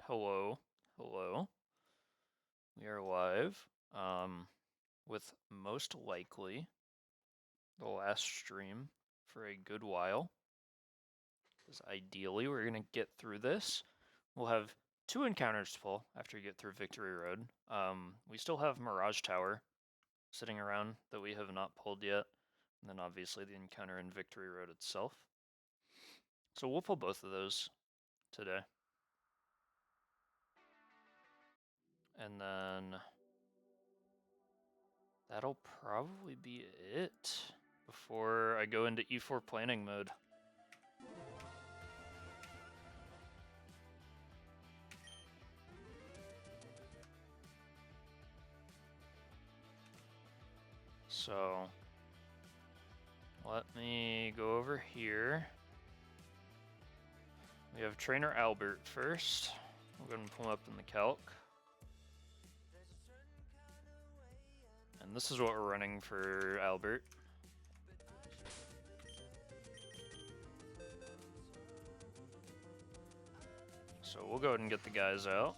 Hello, hello. We are live. With most likely the last stream for a good while. Because ideally we're gonna get through this. We'll have 2 encounters to pull after you get through Victory Road. We still have Mirage Tower sitting around that we have not pulled yet. And then obviously the encounter in Victory Road itself. So we'll pull both of those today. And then that'll probably be it before I go into E4 planning mode. So let me go over here. We have Trainer Albert first. We'll go ahead and pull him up in the calc. And this is what we're running for Albert. So we'll go ahead and get the guys out.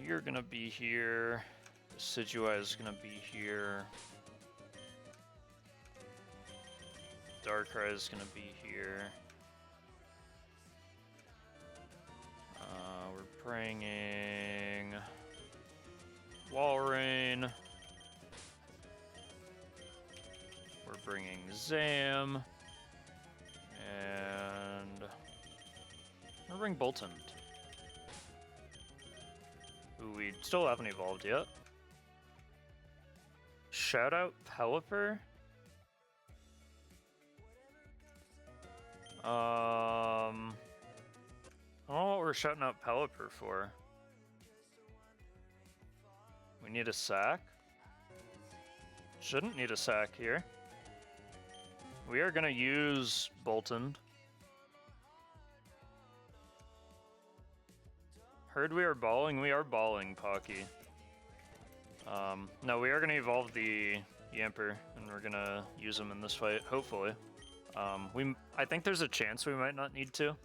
You're gonna be here. Sidua is gonna be here. Darkrai is gonna be here. We're bringing Walrein. We're bringing Zam. And we're bringing Bolton. Who we still haven't evolved yet. Shout out Pelipper. I don't know what we're shouting out Pelipper for. We need a sack. Shouldn't need a sack here. We are gonna use Bolton. Heard we are balling. We are balling, Pocky. No, we are gonna evolve the Yamper, and we're gonna use him in this fight, hopefully. I think there's a chance we might not need to.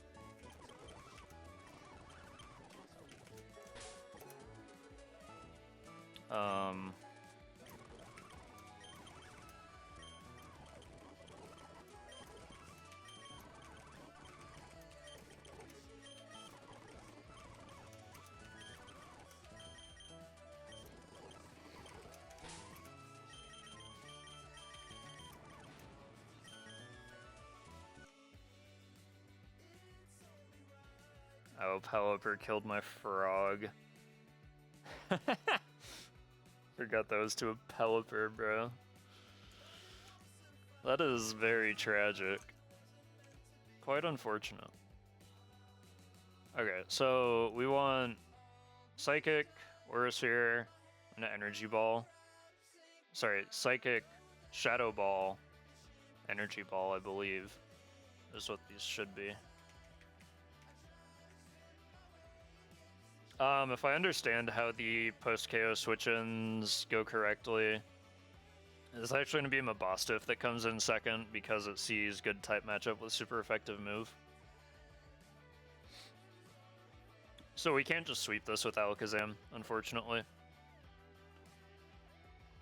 Oh, Pelipper killed my frog. Forgot that was to a Pelipper, bro. That is very tragic. Quite unfortunate. Okay, so we want Psychic, Aurasphere, and an Energy Ball. Sorry, Psychic, Shadow Ball, Energy Ball, I believe, is what these should be. If I understand how the post-KO switch-ins go correctly, it's actually going to be Mabostiff that comes in second because it sees good type matchup with super effective move. So we can't just sweep this with Alakazam, unfortunately.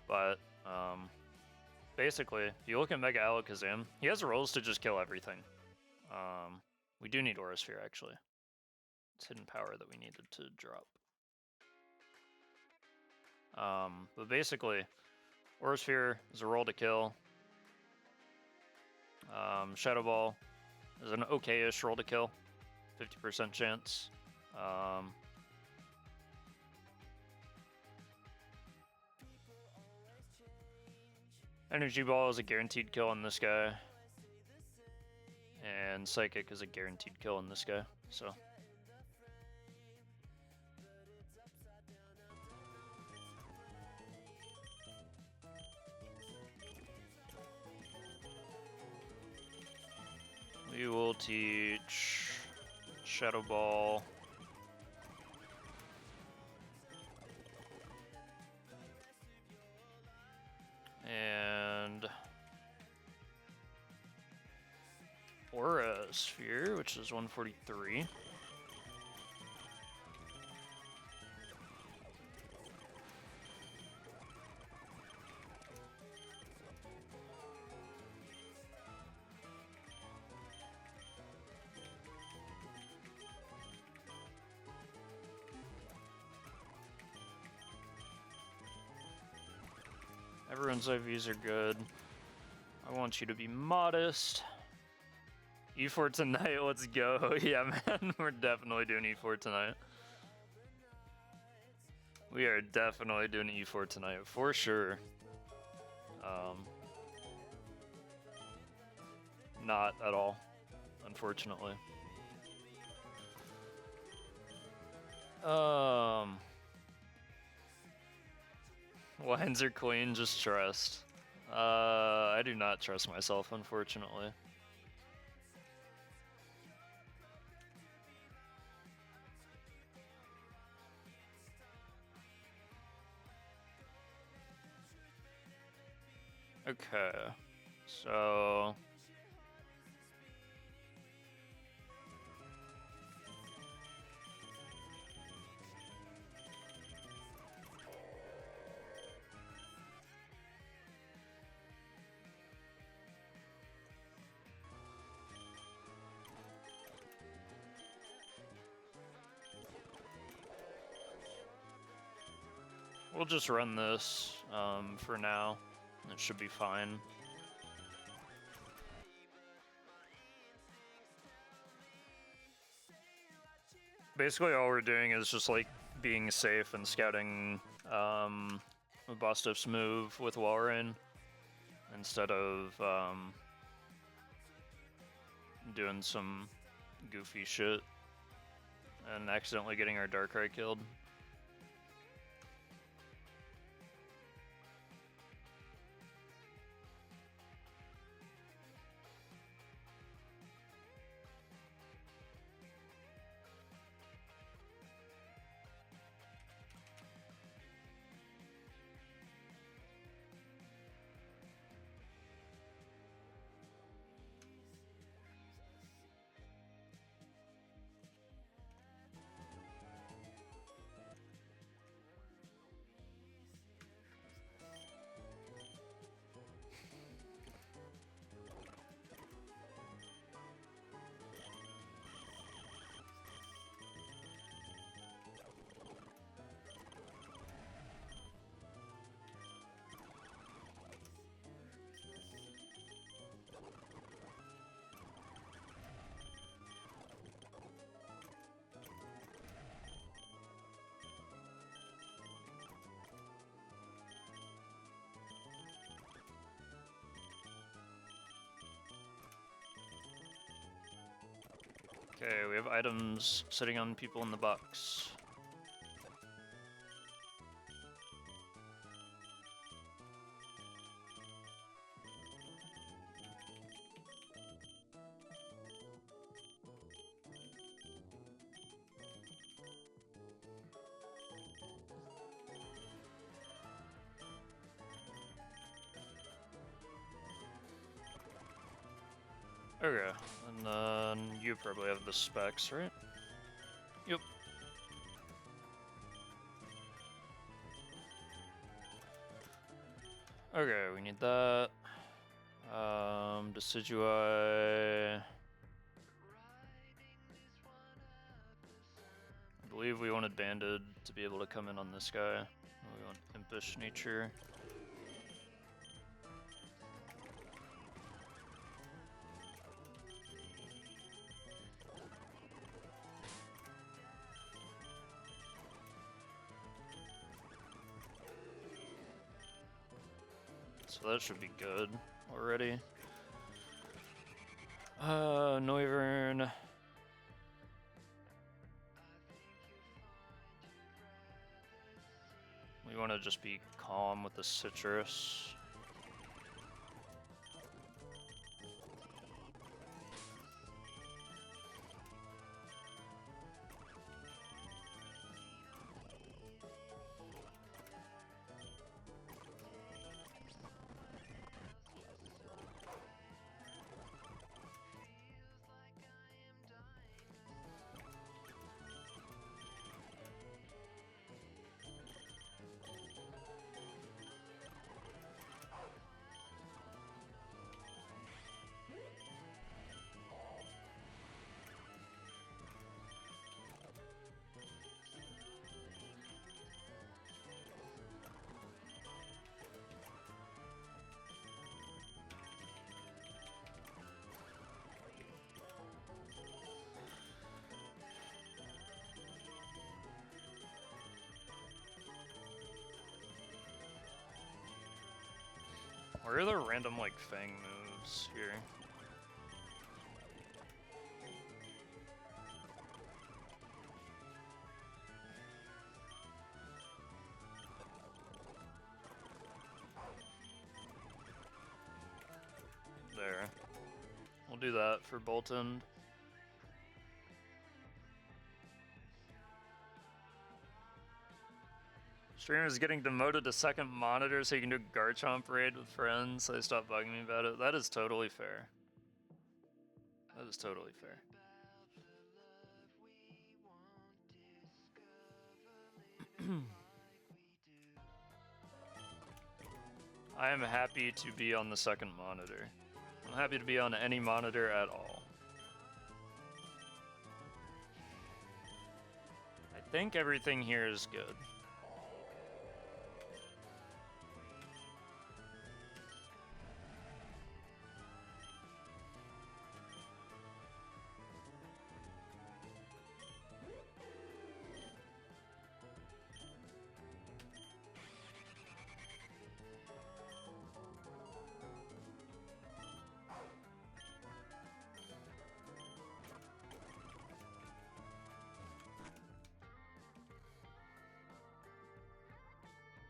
But, basically, if you look at Mega Alakazam, he has rolls to just kill everything. We do need Aurasphere, actually. It's hidden power that we needed to drop. But basically, Aurasphere is a roll to kill. Shadow Ball is an okay-ish roll to kill. 50% chance. Energy Ball is a guaranteed kill on this guy. And Psychic is a guaranteed kill on this guy, so... We will Teach, Shadow Ball. And Aura Sphere, which is 143. Everyone's IVs are good. I want you to be modest. E4 tonight, let's go. Yeah, man, we're definitely doing E4 tonight. We are definitely doing E4 tonight, for sure. Not at all, unfortunately. Lines are clean, just trust. I do not trust myself, unfortunately. Okay, so... we'll just run this for now. It should be fine. Basically all we're doing is just like being safe and scouting Bostov's move with Walrein instead of doing some goofy shit and accidentally getting our Darkrai killed. Okay, we have items sitting on people in the box. Okay, and then you probably have the specs, right? Yep. Okay, we need that. Decidueye. I believe we wanted Banded to be able to come in on this guy. We want Impish Nature. So that should be good already. Noivern. We want to just be calm with the citrus. Where are the random, like, Fang moves here? There. We'll do that for Bolton. Streamer is getting demoted to second monitor so you can do Garchomp raid with friends. They stop bugging me about it. That is totally fair. That is totally fair. I am happy to be on the second monitor. I'm happy to be on any monitor at all. I think everything here is good.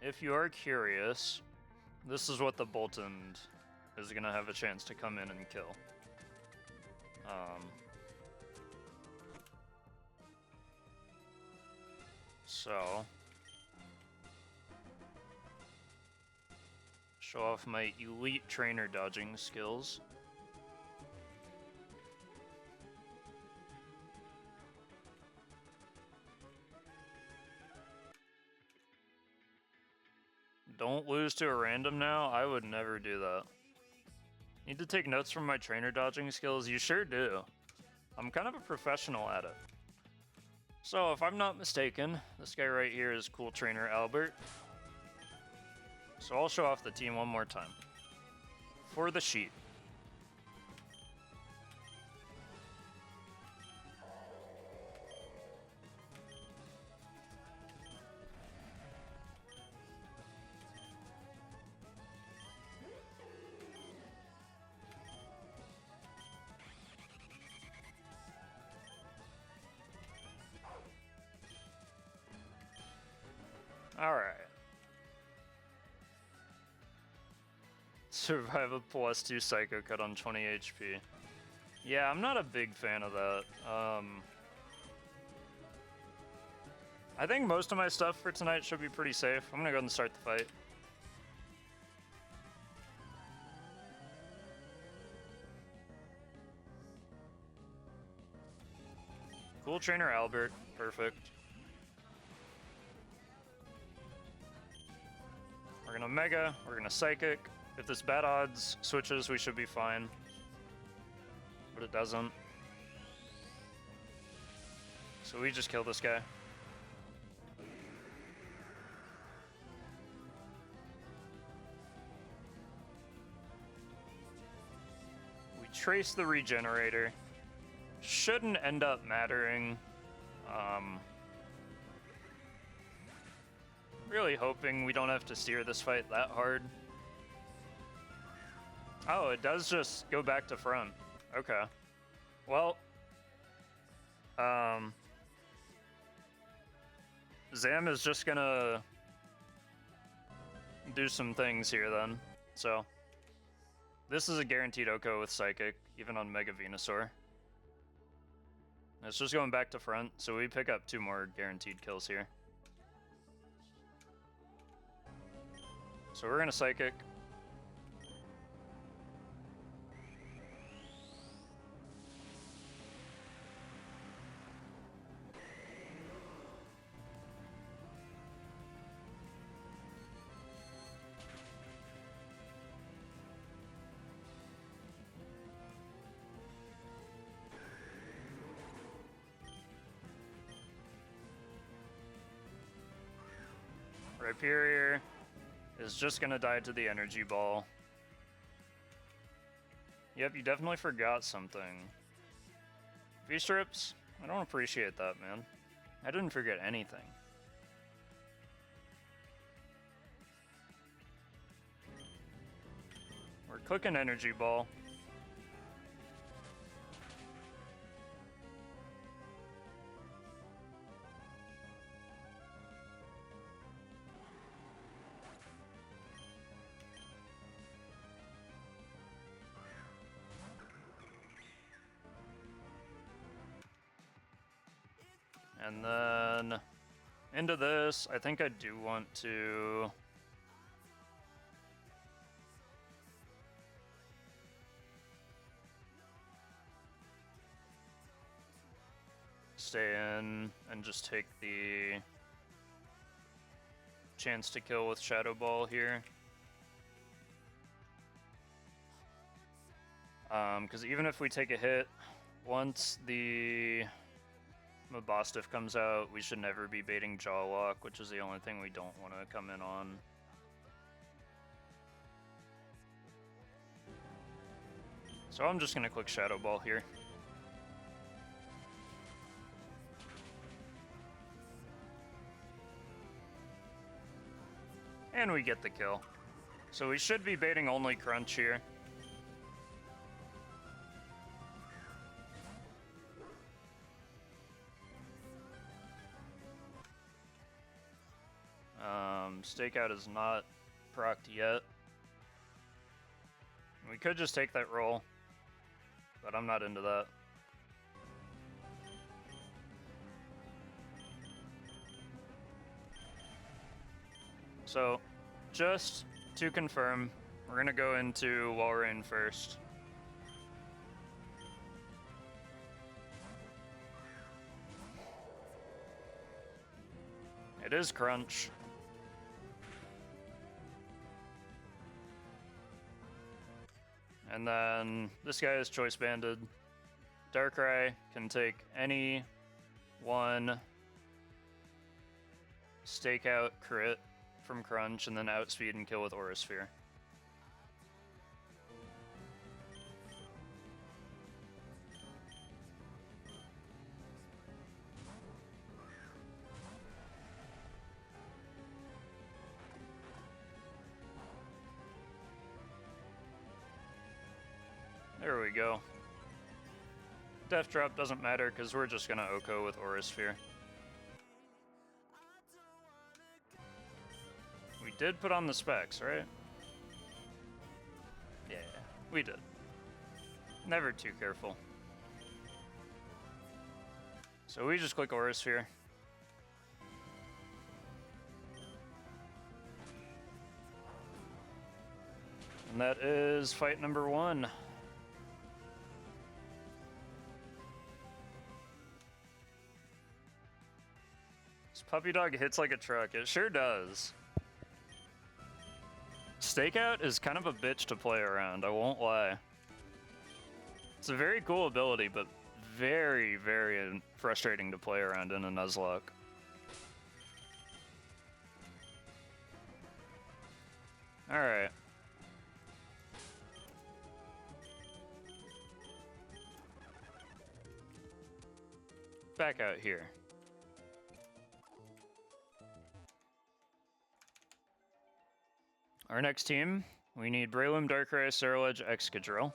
If you are curious, this is what the Bolton is gonna have a chance to come in and kill. So show off my elite trainer dodging skills. Don't lose to a random now? I would never do that. Need to take notes from my trainer dodging skills? You sure do. I'm kind of a professional at it. So, if I'm not mistaken, this guy right here is Cool Trainer Albert. So I'll show off the team one more time. For the sheet. Alright. Survive a +2 Psycho Cut on 20 HP. Yeah, I'm not a big fan of that. I think most of my stuff for tonight should be pretty safe. I'm gonna go ahead and start the fight. Cool Trainer Albert, perfect. We're gonna Mega, we're gonna Psychic. If this bad odds switches, we should be fine. But it doesn't. So we just kill this guy. We trace the regenerator. Shouldn't end up mattering. Really hoping we don't have to steer this fight that hard. Oh, it does just go back to front. Okay. Well, Zam is just gonna do some things here then. So, this is a guaranteed Oko with Psychic, even on Mega Venusaur. It's just going back to front, so we pick up 2 more guaranteed kills here. So we're gonna Psychic. Rhyperior is just gonna die to the energy ball. Yep, you definitely forgot something. V-strips? I don't appreciate that, man. I didn't forget anything. click an energy ball. And then into this, I think I do want to stay in and just take the chance to kill with Shadow Ball here. Because even if we take a hit, once the Mabostiff comes out, we should never be baiting Jaw Lock, which is the only thing we don't want to come in on. So I'm just going to click Shadow Ball here. And we get the kill. So we should be baiting only Crunch here. Stakeout is not procced yet. We could just take that roll, but I'm not into that. So, just to confirm, we're gonna go into Walrein first. It is Crunch. And then this guy is Choice Banded. Darkrai can take any one Stakeout crit from Crunch and then outspeed and kill with Aura Sphere. There we go. Death Drop doesn't matter because we're just gonna Oko with Aura Sphere. We did put on the specs, right? Yeah, we did. Never too careful. So we just click Aura Sphere. And that is fight number 1. This puppy dog hits like a truck. It sure does. Stakeout is kind of a bitch to play around, I won't lie. It's a very cool ability, but very, very frustrating to play around in a Nuzlocke. Alright. Back out here. Our next team, we need Breloom, Darkrai, Ceruledge, Excadrill.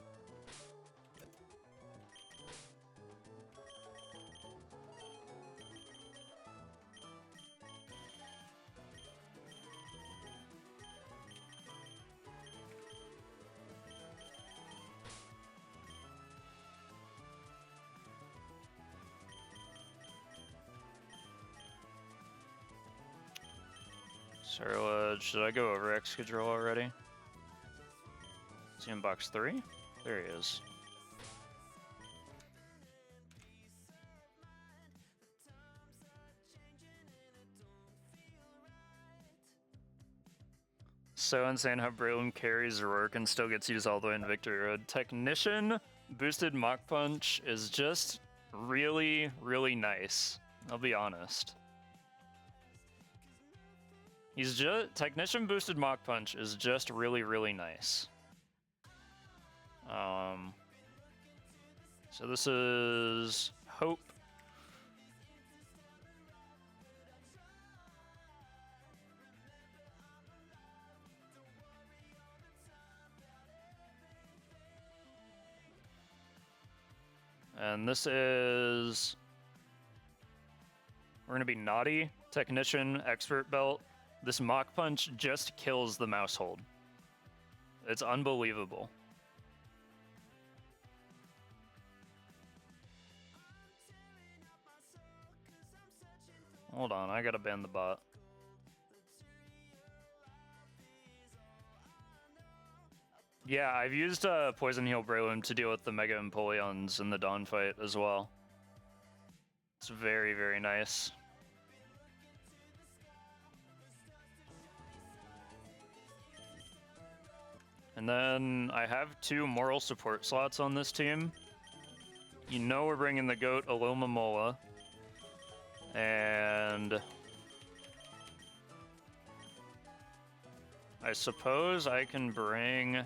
Ceruledge, did I go over Excadrill already? Is he in box 3? There he is. So insane how Breloom carries Rourke and still gets used all the way in Victory Road. Technician boosted Mach Punch is just really, really nice. I'll be honest. He's just Technician boosted Mach Punch is just really, really nice. So this is Hope. And this is... We're gonna be Naughty, Technician, Expert Belt. This Mach Punch just kills the mouse hold. It's unbelievable. Hold on, I gotta ban the bot. Yeah, I've used Poison Heal Breloom to deal with the Mega Empoleons in the Dawn fight as well. It's very, very nice. And then I have 2 moral support slots on this team. You know we're bringing the GOAT Aloma Mola. And... I suppose I can bring...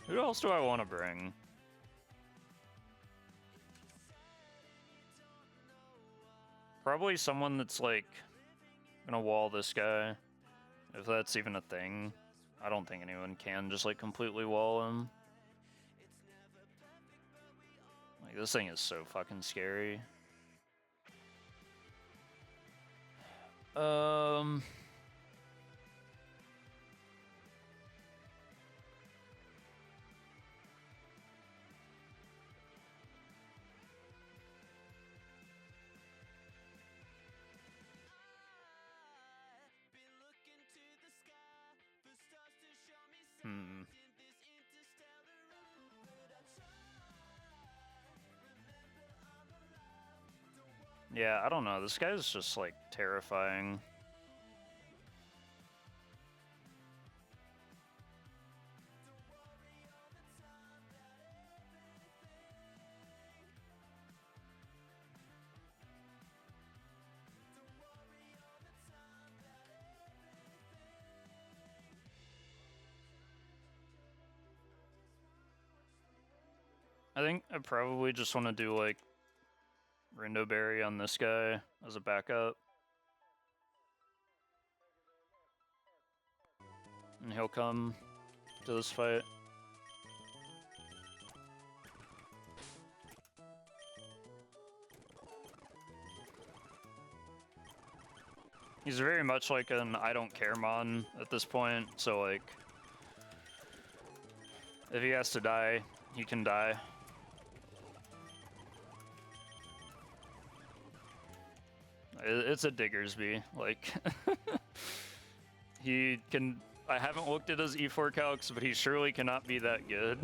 Who else do I want to bring? Probably someone that's, like, gonna wall this guy. If that's even a thing. I don't think anyone can just, like, completely wall him. Like, this thing is so fucking scary. Yeah, I don't know. This guy's just, like, terrifying. I think I probably just want to do, like, Rindo Berry on this guy as a backup. And he'll come to this fight. He's very much like an I don't care mon at this point, so, like, if he has to die, he can die. It's a Diggersby, like, he can... I haven't looked at his E4 calcs, but he surely cannot be that good.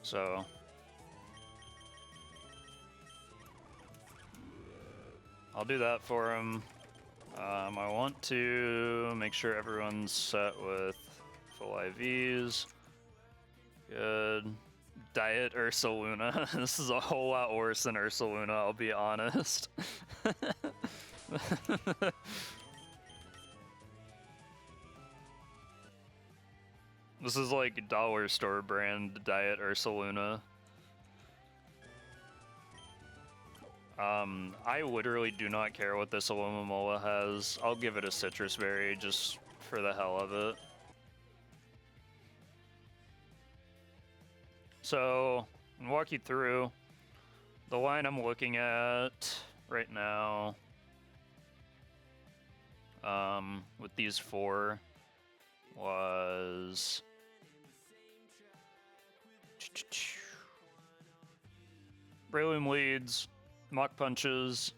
So... I'll do that for him. I want to make sure everyone's set with full IVs. Good. Diet Ursaluna. This is a whole lot worse than Ursaluna, I'll be honest. This is like dollar store brand Diet Ursaluna. I literally do not care what this Alomomola has. I'll give it a citrus berry just for the hell of it. So, I'll walk you through the line I'm looking at right now. With these 4 was... Breloom leads, Mach Punches,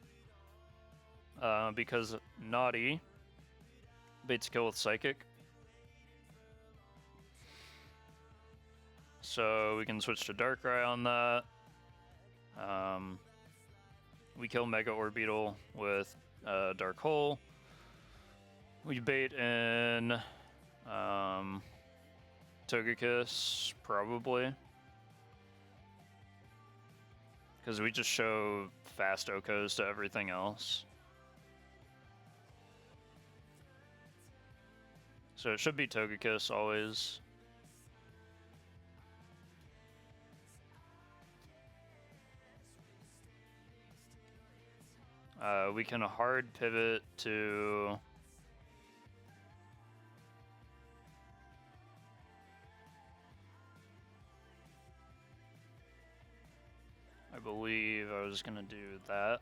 because Naughty baits kill with Psychic. So we can switch to Darkrai on that. We kill Mega Orbeetle with Dark Hole. We bait in Togekiss, probably. Because we just show fast Okos to everything else. So it should be Togekiss always. We can hard pivot to believe I was gonna do that.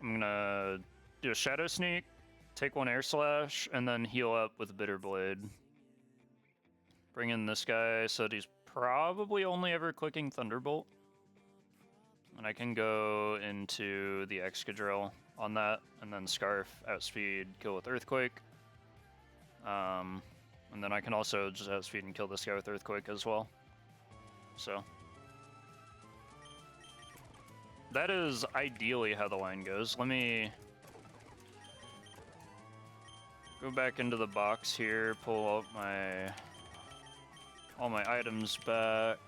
I'm gonna do a Shadow Sneak, take one Air Slash, and then heal up with Bitter Blade. Bring in this guy so that he's probably only ever clicking Thunderbolt. And I can go into the Excadrill on that, and then Scarf, outspeed, kill with Earthquake. And then I can also just outspeed and kill this guy with Earthquake as well. So that is ideally how the line goes. Let me go back into the box here, pull up all my items back.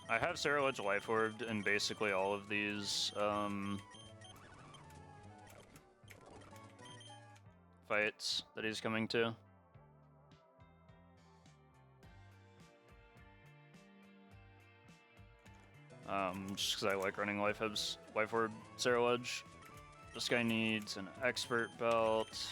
I have Cerulege Life Orbed in basically all of these fights that he's coming to. Just because I like running Life Orb Cerulege. This guy needs an Expert Belt.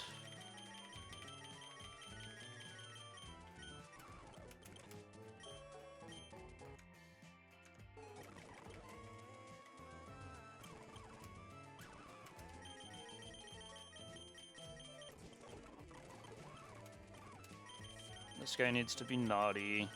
This guy needs to be naughty.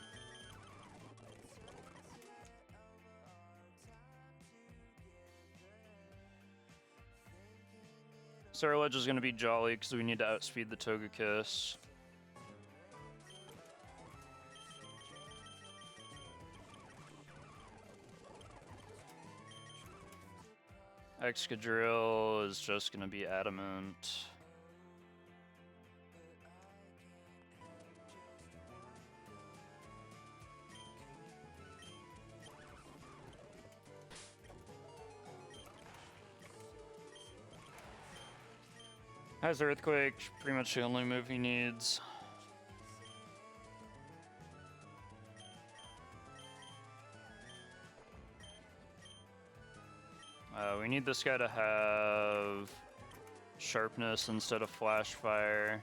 Cerulege is going to be jolly because we need to outspeed the Togekiss. Excadrill is just going to be adamant. Has Earthquake, pretty much the only move he needs. We need this guy to have Sharpness instead of Flash Fire.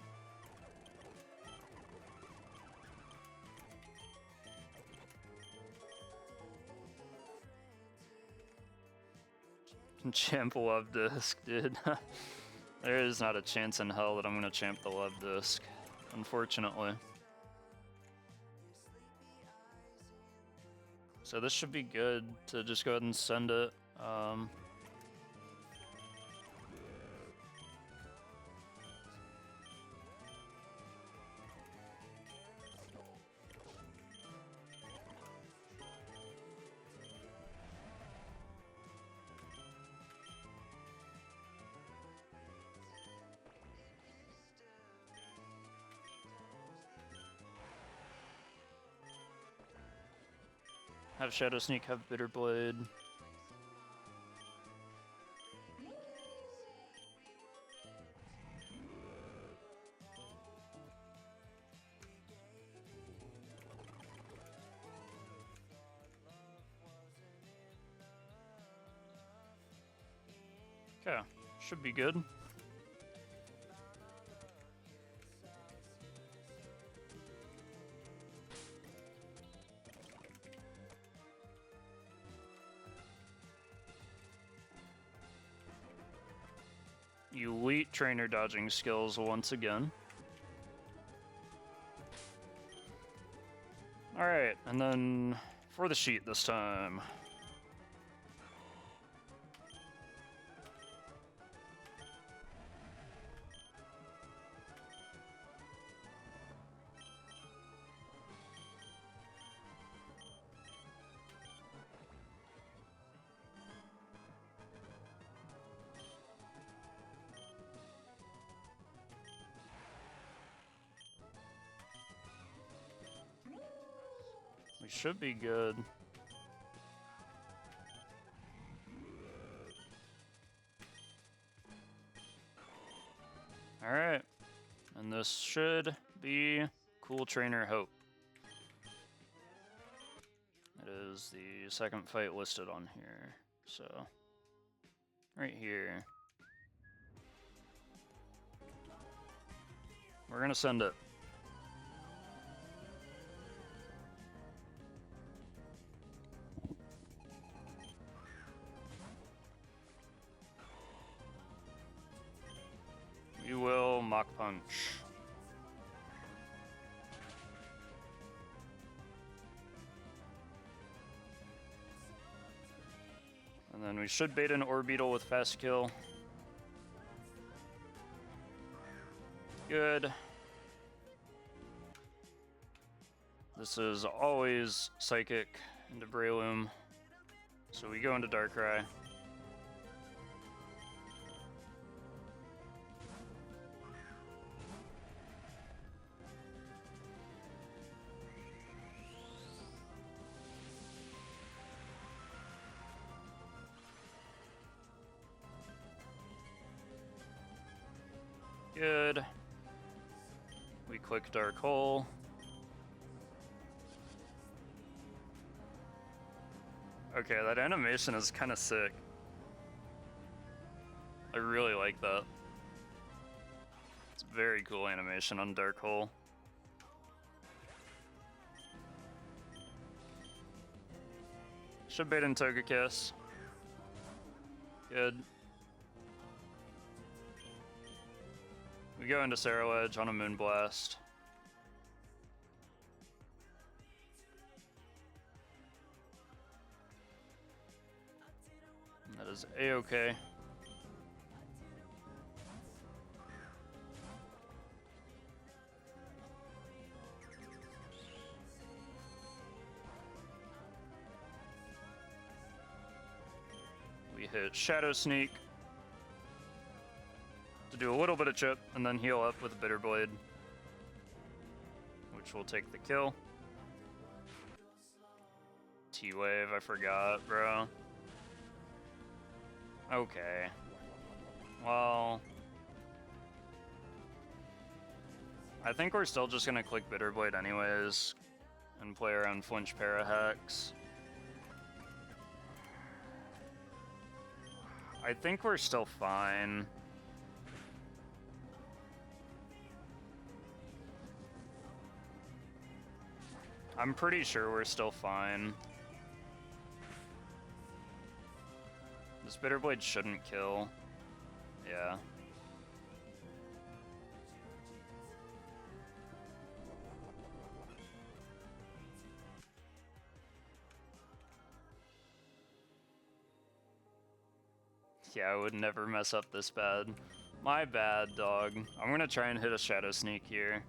Champ Love Disc, dude. There is not a chance in hell that I'm gonna champ the Love Disc, unfortunately. So this should be good to just go ahead and send it. Have Shadow Sneak, have Bitter Blade. Okay, should be good. Elite trainer dodging skills once again. Alright, and then for the sheet this time. We should be good. Alright. And this should be Cool Trainer Hope. was the second fight listed on here? So, right here. We're gonna send it. We will Mach Punch. And then we should bait an Orbeetle with Fast Kill. Good. This is always Psychic into Breloom. So we go into Darkrai. Good. We click Dark Hole. Okay, that animation is kind of sick. I really like that. It's a very cool animation on Dark Hole. Should bait in Togekiss. Good. We go into Sarrowedge on a Moonblast. That is A-okay. We hit Shadow Sneak to do a little bit of chip and then heal up with a Bitter Blade, which will take the kill. T-Wave, I forgot, bro. Okay. Well, I think we're still just gonna click Bitter Blade anyways and play around Flinch Parahex. I think we're still fine. I'm pretty sure we're still fine. This Bitter Blade shouldn't kill. Yeah. Yeah, I would never mess up this bad. My bad, dog. I'm gonna try and hit a Shadow Sneak here.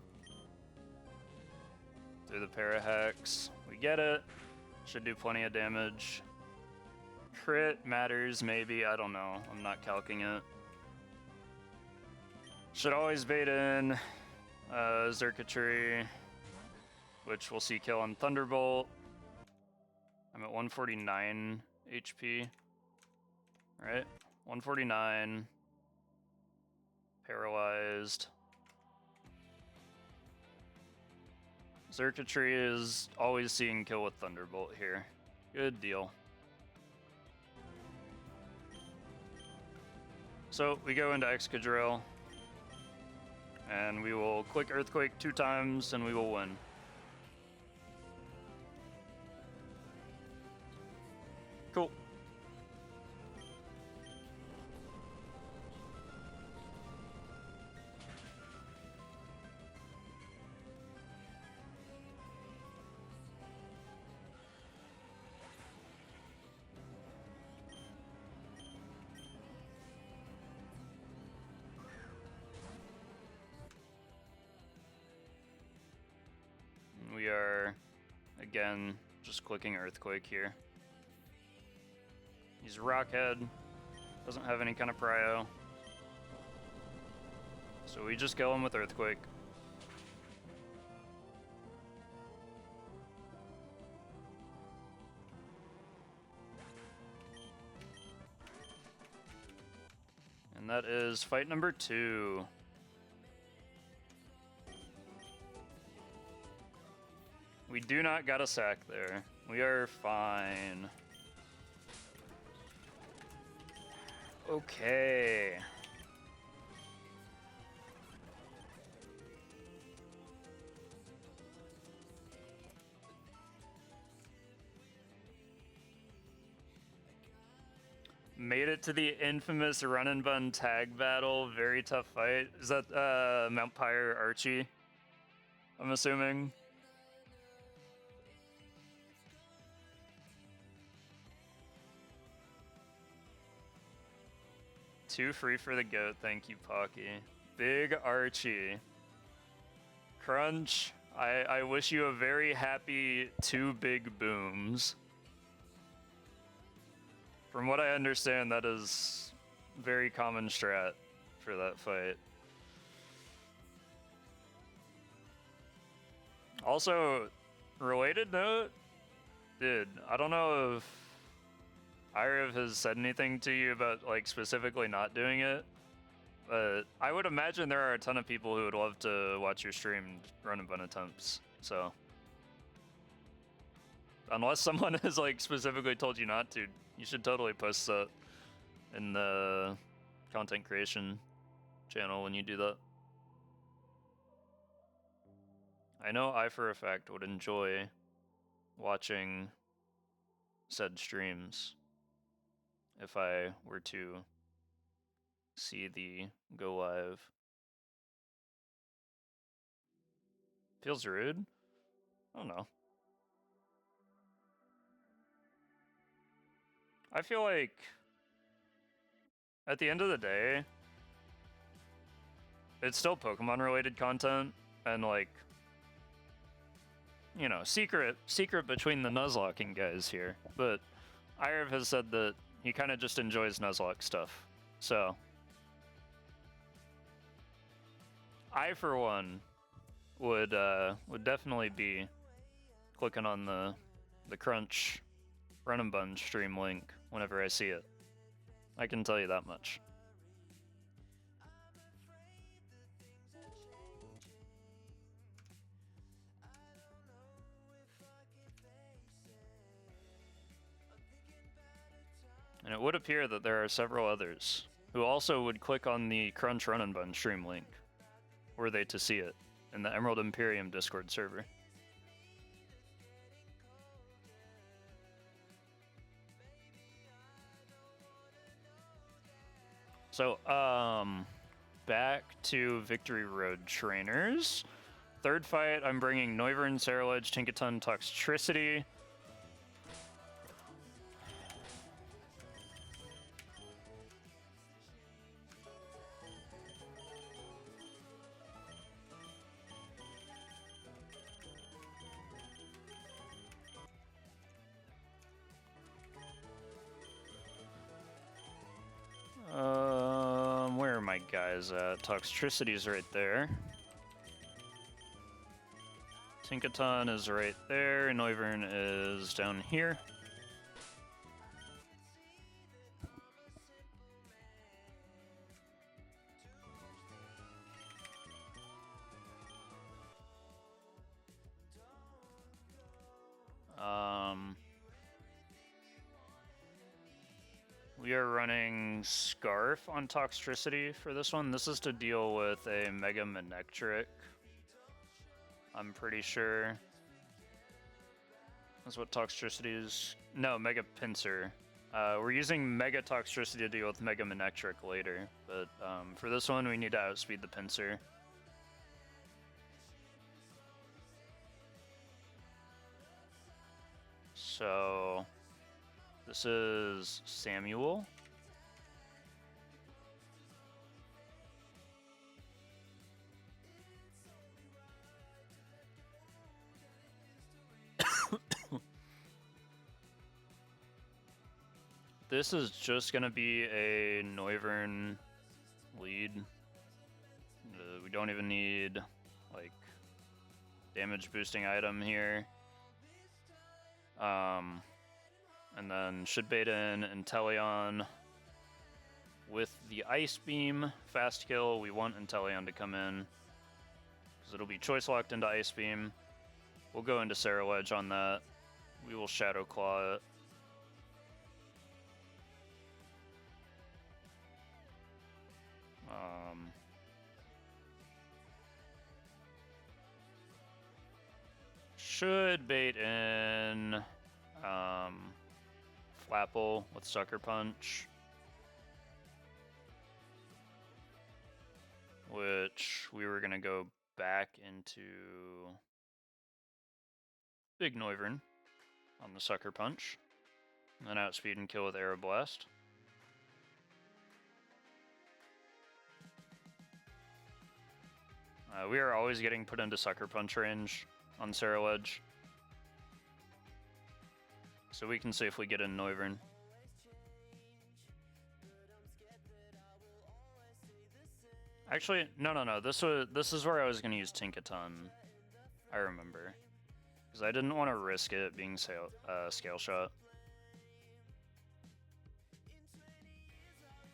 Through the Parahex. We get it. Should do plenty of damage. Crit matters, maybe. I don't know. I'm not calcing it. Should always bait in Xurkitree, which we'll see kill on Thunderbolt. I'm at 149 HP. Right? 149. Paralyzed. Xurkitree is always seeing kill with Thunderbolt here. Good deal. So we go into Excadrill, and we will click Earthquake 2 times, and we will win. Cool. We are, again, just clicking Earthquake here. He's Rockhead, doesn't have any kind of prio. So we just kill him with Earthquake. And that is fight number 2. We do not got a sack there. We are fine. Okay. Made it to the infamous run and bun tag battle. Very tough fight. Is that Mount Pyre Archie? I'm assuming. Too free for the goat. Thank you, Pocky. Big Archie. Crunch. I wish you a very happy 2 big booms. From what I understand, that is very common strat for that fight. Also, related note, dude, I don't know if Irav has said anything to you about like specifically not doing it, but I would imagine there are a ton of people who would love to watch your stream run and bun attempts, so. Unless someone has like specifically told you not to, you should totally post that in the content creation channel when you do that. I know I for a fact would enjoy watching said streams if I were to see the go live. Feels rude? I don't know. I feel like at the end of the day, it's still Pokemon related content, and like, you know, secret between the nuzlocking guys here, but Irav has said that he kind of just enjoys nuzlocke stuff, so I for one would definitely be clicking on the Crunch Run and Bun stream link whenever I see it. I can tell you that much. And it would appear that there are several others who also would click on the Crunch Run and Bun stream link were they to see it in the Emerald Imperium Discord server. So, back to Victory Road trainers. Third fight, I'm bringing Noivern, Cerulege, Tinkaton, Toxtricity. Where are my guys at? Toxtricity's right there. Tinkaton is right there, and Noivern is down here. We are running Scarf on Toxtricity for this one. This is to deal with a Mega Manectric. I'm pretty sure. That's what Toxtricity is. No, Mega Pinsir. We're using Mega Toxtricity to deal with Mega Manectric later, but for this one we need to outspeed the Pinsir. So this is Samuel. This is just gonna be a Noivern lead. We don't even need like damage boosting item here. And then should bait in Inteleon with the Ice Beam. Fast kill, we want Inteleon to come in, because it'll be choice locked into Ice Beam. We'll go into Cerulege on that. we will Shadow Claw it. Should bait in Flapple with Sucker Punch, which we were gonna go back into Big Noivern on the Sucker Punch, and then outspeed and kill with Aeroblast. We are always getting put into Sucker Punch range on Ceruledge, so we can safely get in Noivern. Actually, no. This is where I was gonna use Tinkaton. I remember, because I didn't want to risk it being Scale Shot.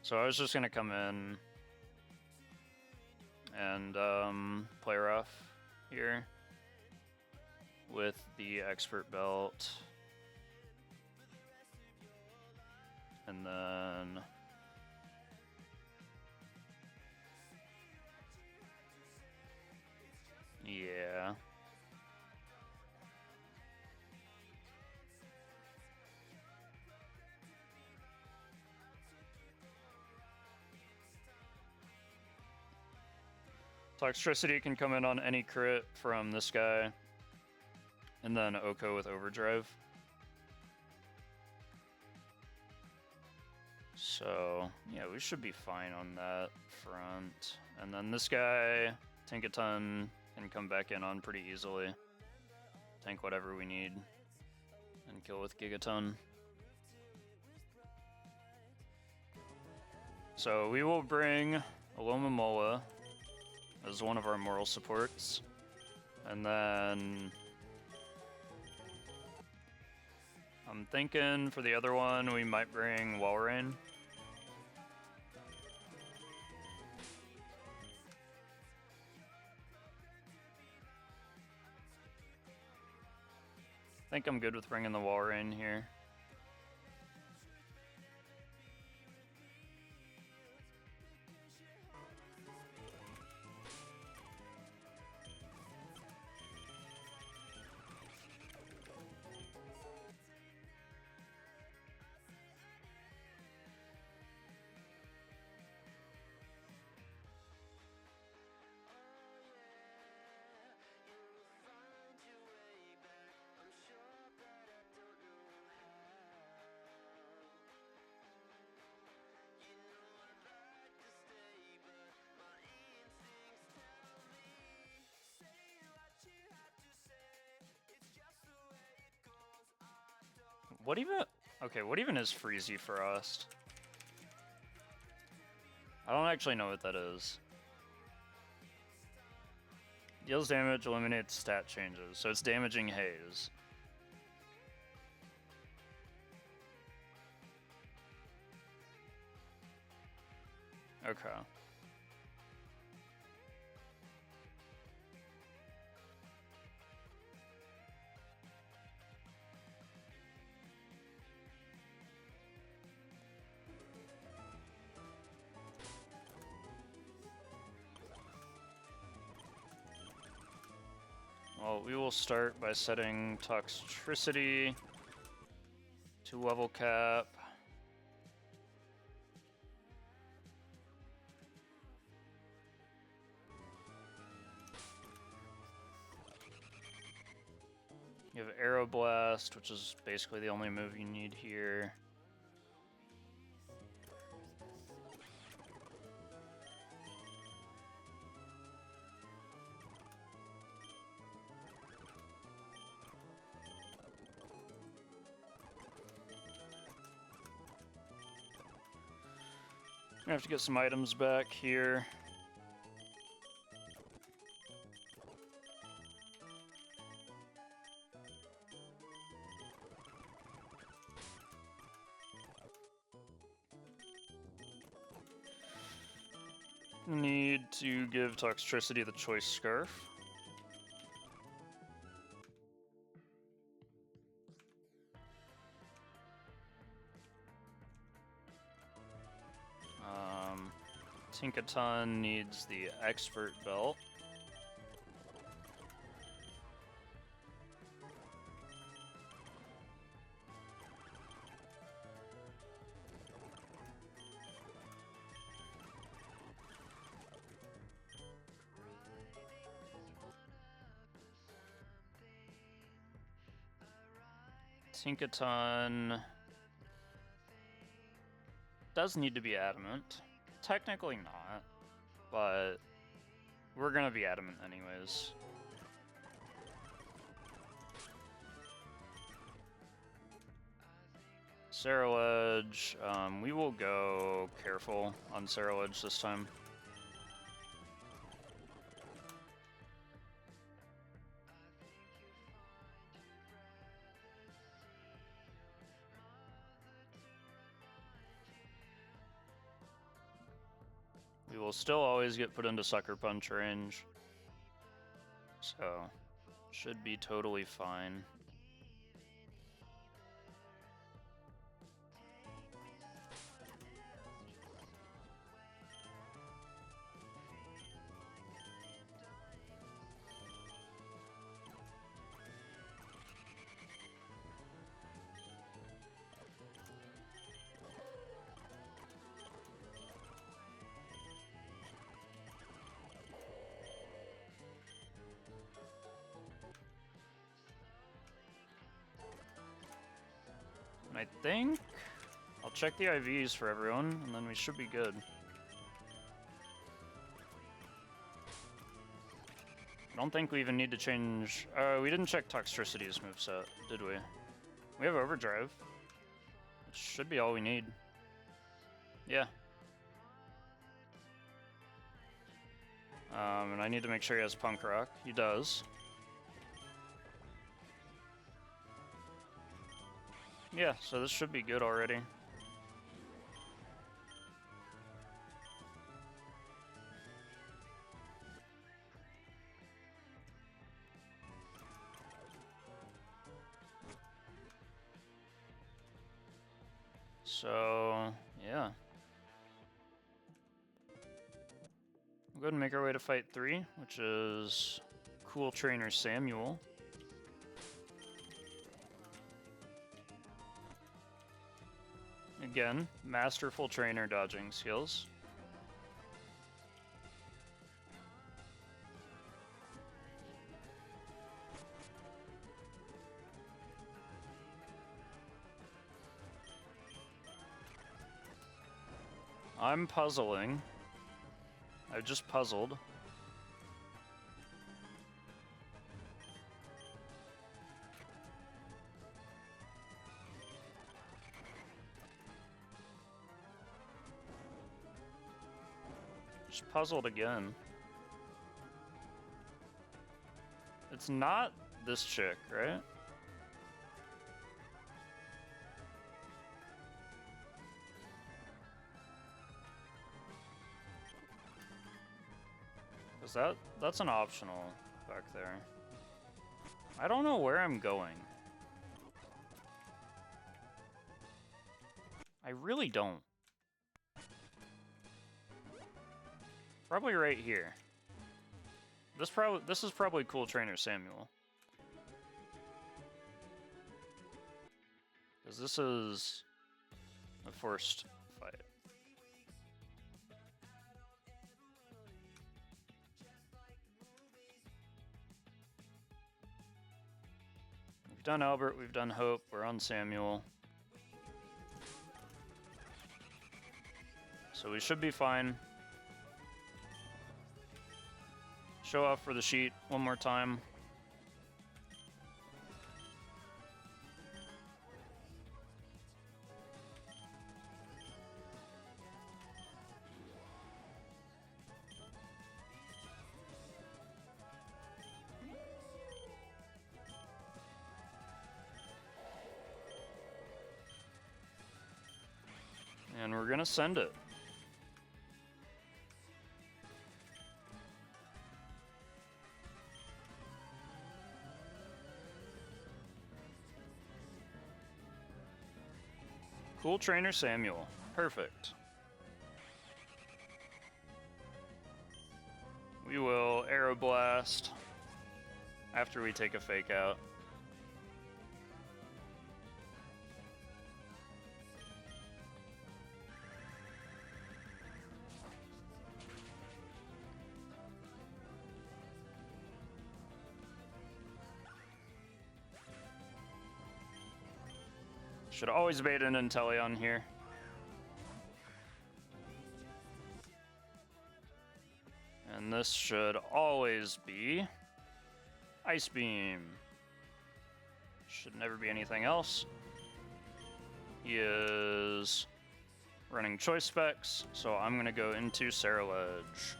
So I was just gonna come in and play rough here with the Expert Belt, and then yeah. Toxtricity can come in on any crit from this guy, and then Oko with Overdrive. So, yeah, we should be fine on that front. And then this guy, Tinkaton, can come back in on pretty easily. Tank whatever we need, and kill with Gigaton. So we will bring Alomomola as one of our moral supports, and then I'm thinking for the other one we might bring Walrein. I think I'm good with bringing the Walrein here. What even? Okay, what even is Freezy Frost? I don't actually know what that is. Deals damage, eliminates stat changes, so it's damaging Haze. Okay. Well, we will start by setting Toxtricity to level cap. You have Aeroblast, which is basically the only move you need here. I have to get some items back here. Need to give Toxtricity the Choice Scarf. Tinkaton needs the expert belt. Tinkaton does need to be adamant. Technically not, but we're gonna be adamant anyways. Sarrowledge, we will go careful on Sarrowledge this time. We will still always get put into Sucker Punch range, so should be totally fine. And I think I'll check the IVs for everyone, and then we should be good. I don't think we even need to change... we didn't check Toxtricity's moveset, did we? We have Overdrive. It should be all we need. Yeah. And I need to make sure he has Punk Rock. He does. Yeah, so this should be good already. So, yeah. We'll go ahead and make our way to Fight 3, which is Cool Trainer Samuel. Again, masterful trainer dodging skills. I'm puzzling. I've just puzzled. Just puzzled again. It's not this chick, right? Because that's an optional back there. I don't know where I'm going. I really don't. Probably right here. This is probably Cool Trainer Samuel. Because this is the first fight. We've done Albert, we've done Hope, we're on Samuel. So we should be fine. Show off for the sheet one more time. And we're gonna send it. Cool Trainer Samuel. Perfect. We will Arrow Blast after we take a fake out. Should always bait an Inteleon here. And this should always be Ice Beam. Should never be anything else. He is running choice specs, so I'm gonna go into Ceruledge.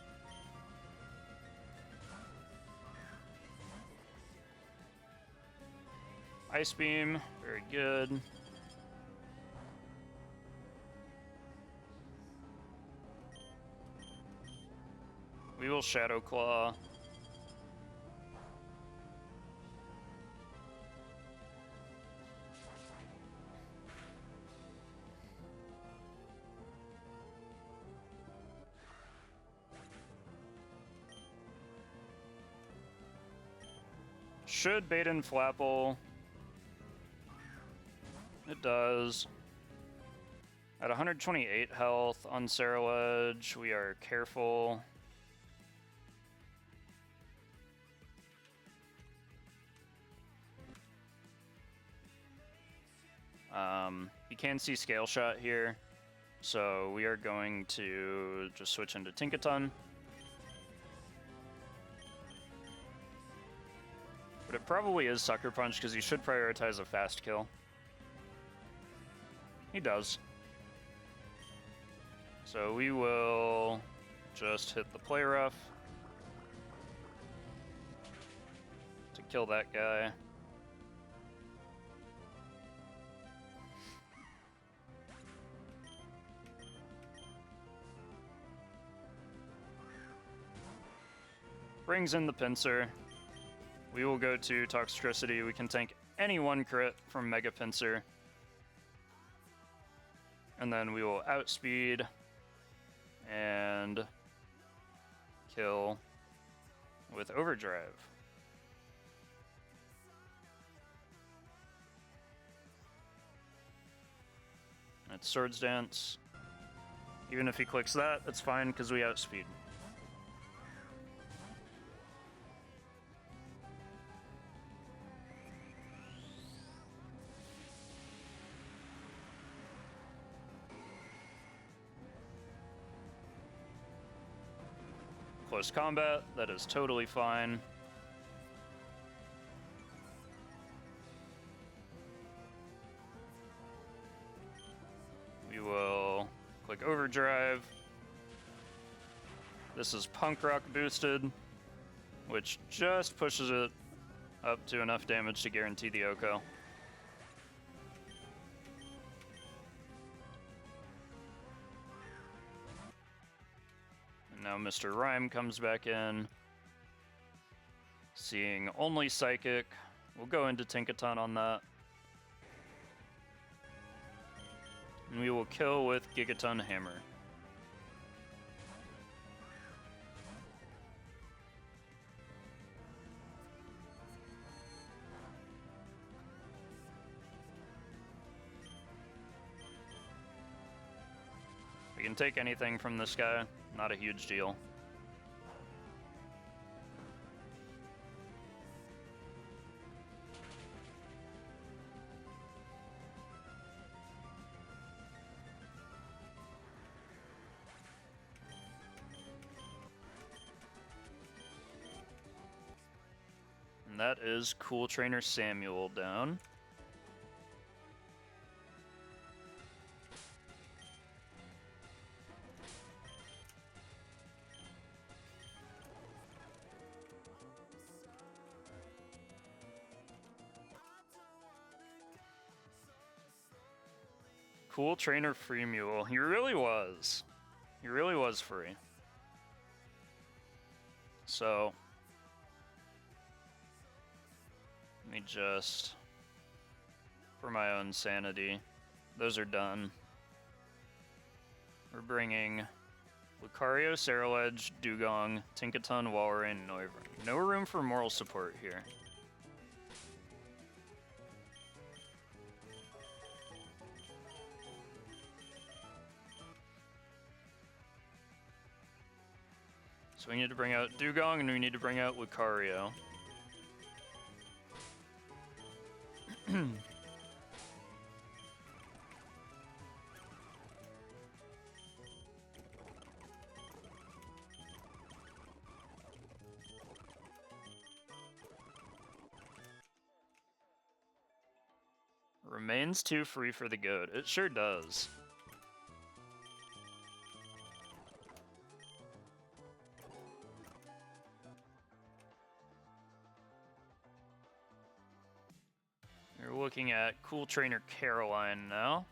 Ice Beam, very good. We will Shadow Claw. Should bait in Flapple. It does. At 128 health on Ceruledge, we are careful. You can see Scale Shot here, so we are going to just switch into Tinkaton. But it probably is Sucker Punch because he should prioritize a fast kill. He does. So we will just hit the Play Rough to kill that guy. Brings in the Pinsir. We will go to Toxtricity. We can tank any one crit from Mega Pinsir. And then we will outspeed and kill with Overdrive. It's Swords Dance. Even if he clicks that, it's fine because we outspeed. Close combat, that is totally fine. We will click Overdrive. This is Punk Rock boosted, which just pushes it up to enough damage to guarantee the Oko. Now Mr. Rhyme comes back in, seeing only Psychic. We'll go into Tinkaton on that. And we will kill with Gigaton Hammer. We can take anything from this guy. Not a huge deal. And that is Cool Trainer Samuel down. Cool Trainer Free Mule. He really was. He really was free. So, let me just, for my own sanity, those are done. We're bringing Lucario, Ceruledge, Dugong, Tinkaton, Walrein, Noivern. No room for moral support here. So we need to bring out Dugong and we need to bring out Lucario. Remains too free for the goat. It sure does. You're looking at Cool Trainer Caroline now.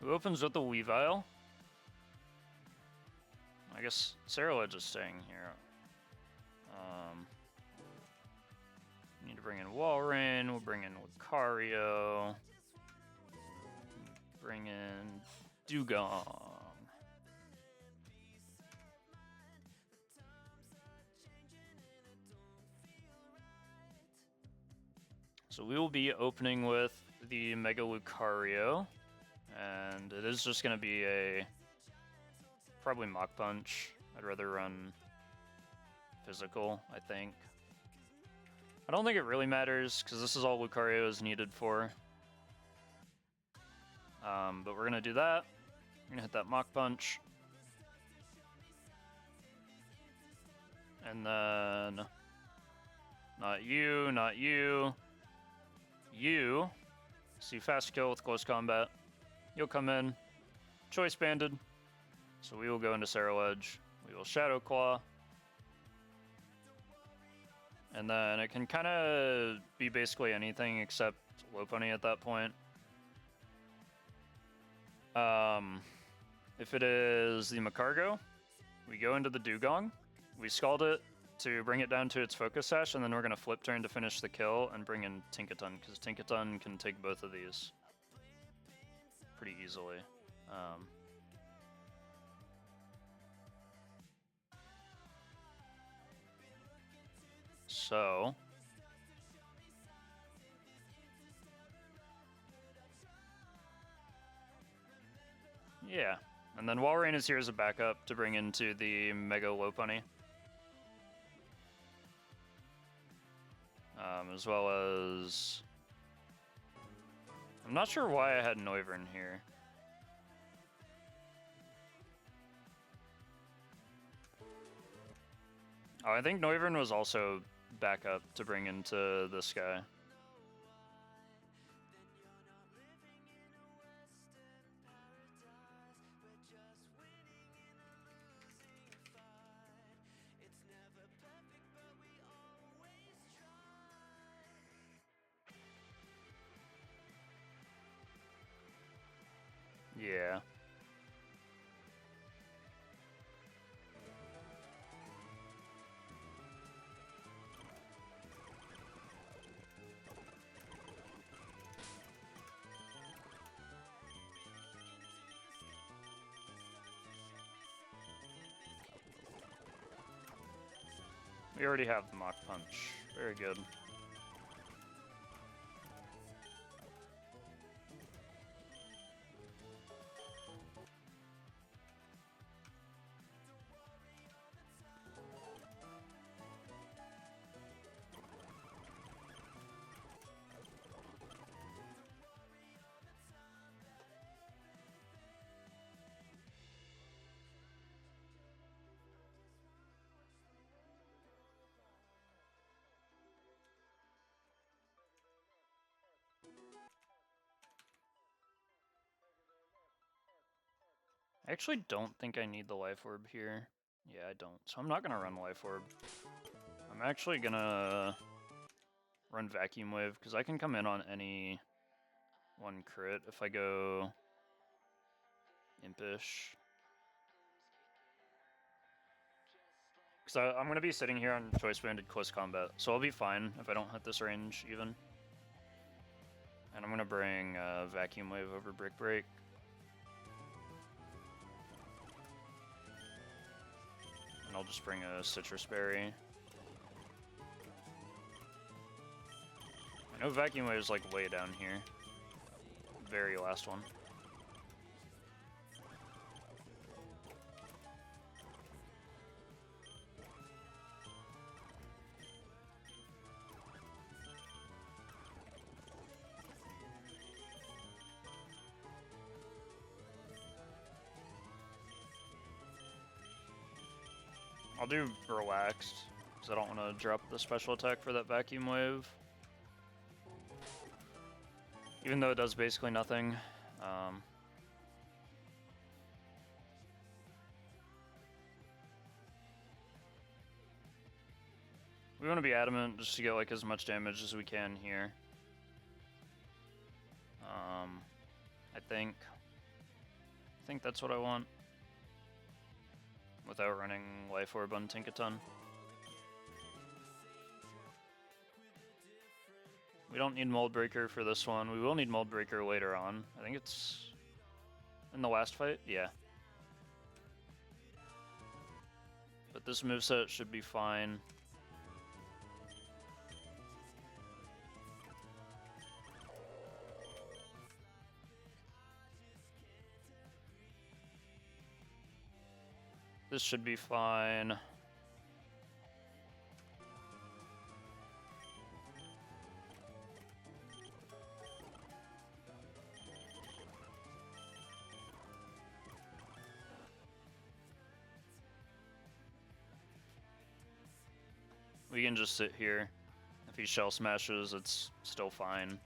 Who opens with the Weavile? I guess Ceruledge is staying here. Need to bring in Walrein, we'll bring in Lucario. Bring in Dugong. So we will be opening with the Mega Lucario, and it is just going to be a probably Mach Punch. I'd rather run physical, I think. I don't think it really matters, because this is all Lucario is needed for. But we're going to do that. We're going to hit that Mach Punch. And then... Not you, not you. You. See fast kill with close combat. You'll come in. Choice banded. So we will go into Ceruledge. We will Shadow Claw. And then it can kind of be basically anything except Lopunny at that point. If it is the Macargo, we go into the Dugong. We Scald it to bring it down to its Focus Sash, and then we're going to flip turn to finish the kill and bring in Tinkaton, because Tinkaton can take both of these pretty easily. So... yeah, and then Walrein is here as a backup to bring into the Mega Lopunny. As well as... I'm not sure why I had Noivern here. Oh, I think Noivern was also backup to bring into this guy. Yeah. We already have the Mach Punch. Very good. I actually don't think I need the Life Orb here. Yeah, I don't. So I'm not going to run Life Orb. I'm actually going to run Vacuum Wave, because I can come in on any one crit if I go Impish. Because I'm going to be sitting here on Choice Banded Close Combat, so I'll be fine if I don't hit this range even. And I'm going to bring Vacuum Wave over Brick Break. I'll just bring a citrus berry. I know vacuum wave is like way down here. Very last one. I'll do relaxed, because I don't want to drop the special attack for that vacuum wave. Even though it does basically nothing. We want to be adamant just to get like as much damage as we can here. I think that's what I want. Without running Life Orb on Tinkaton. We don't need Mold Breaker for this one. We will need Mold Breaker later on. I think it's in the last fight? Yeah. But this moveset should be fine. This should be fine. We can just sit here. If he shell smashes, it's still fine.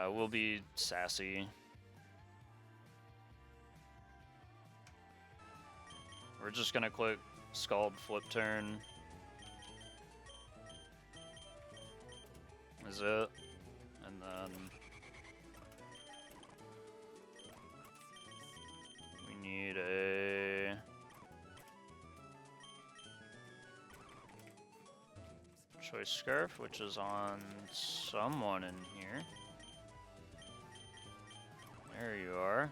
We'll be sassy. We're just gonna click Scald Flip Turn. Is it? And then we need a Choice Scarf, which is on someone in here. There you are.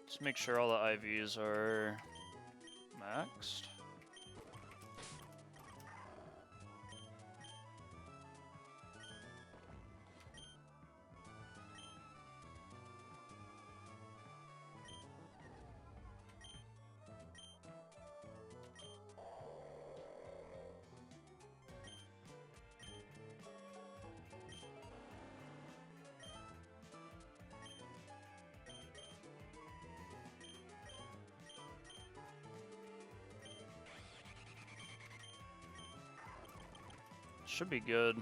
Just make sure all the IVs are maxed. Should be good.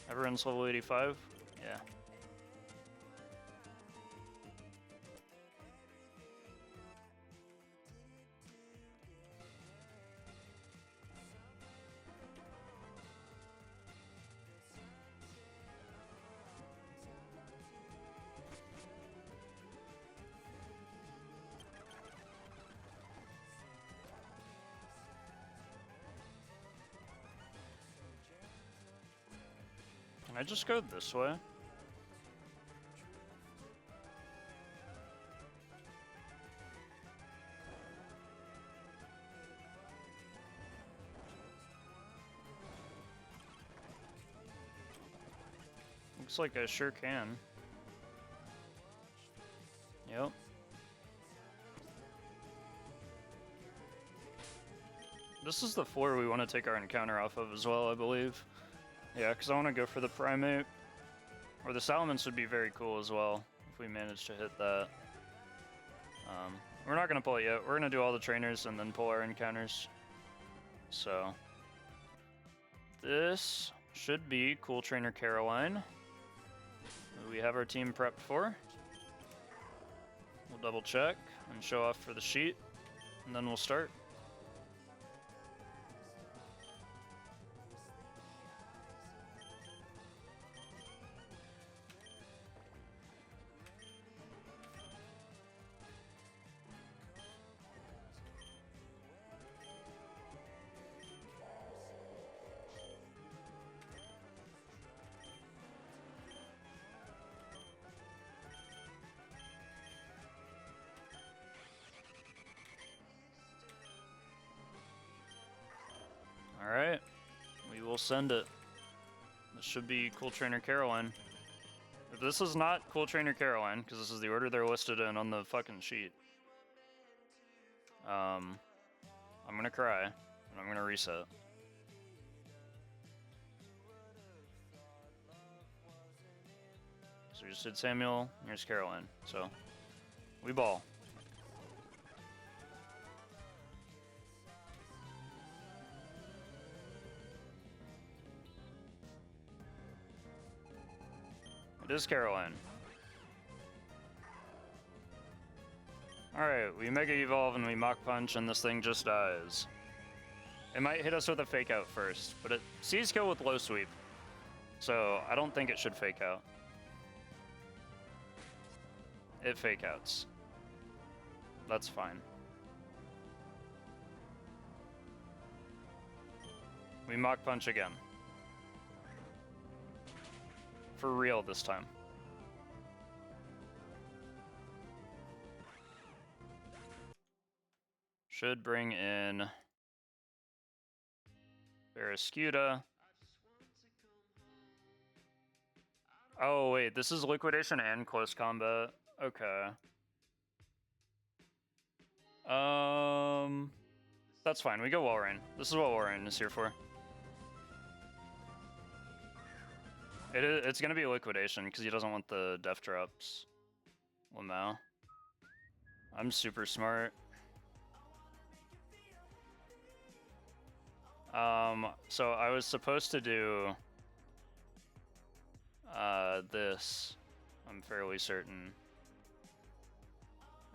Everyone's level 85? Yeah. Can I just go this way? Looks like I sure can. Yep. This is the floor we want to take our encounter off of as well, I believe. Yeah, because I want to go for the Primate. Or the Salamence would be very cool as well, if we manage to hit that. We're not going to pull it yet. We're going to do all the trainers and then pull our encounters. So, this should be Cool Trainer Caroline, who we have our team prepped for. We'll double check and show off for the sheet, and then we'll start. Alright, we will send it. This should be Cool Trainer Caroline. If this is not Cool Trainer Caroline, because this is the order they're listed in on the fucking sheet, I'm gonna cry, and I'm gonna reset. So we just did Samuel, here's Caroline, so we ball. It is Caroline. Alright, we Mega Evolve and we Mach Punch and this thing just dies. It might hit us with a Fake Out first, but it sees kill with low sweep. So I don't think it should Fake Out. It Fake Outs. That's fine. We Mach Punch again. For real this time. Should bring in Barraskewda. Oh wait, this is Liquidation and Close Combat. Okay. That's fine. We go Walrein. This is what Walrein is here for. It's gonna be Liquidation because he doesn't want the Death Drops. Lamau. I'm super smart. So I was supposed to do this, I'm fairly certain,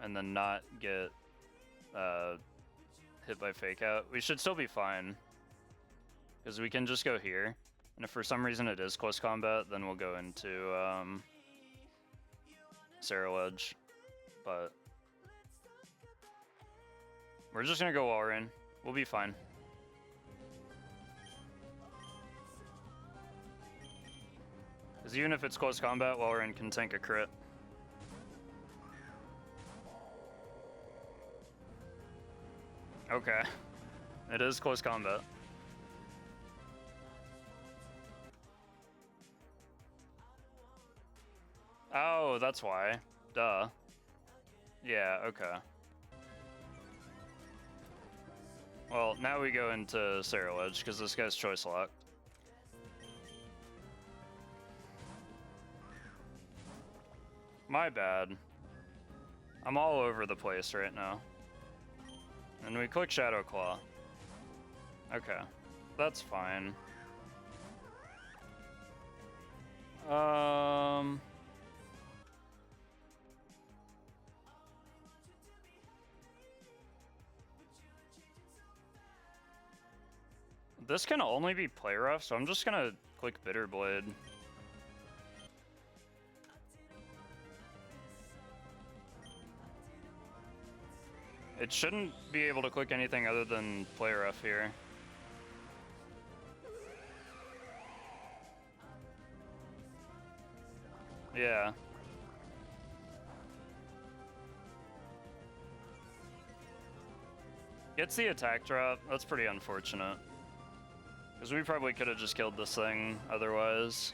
and then not get hit by Fake Out. We should still be fine, because we can just go here, and if for some reason it is Close Combat, then we'll go into Sarah-Ledge, but we're just gonna go Walrein. We'll be fine. Because even if it's Close Combat, Walrein can tank a crit. Okay. It is Close Combat. Oh, that's why. Duh. Yeah, okay. Well, now we go into Sarah-Ledge, because this guy's choice locked. My bad. I'm all over the place right now. And we click Shadow Claw. Okay. That's fine. This can only be play rough, so I'm just gonna click Bitter Blade. It shouldn't be able to click anything other than play rough here. Yeah. Gets the attack drop. That's pretty unfortunate. Because we probably could have just killed this thing otherwise.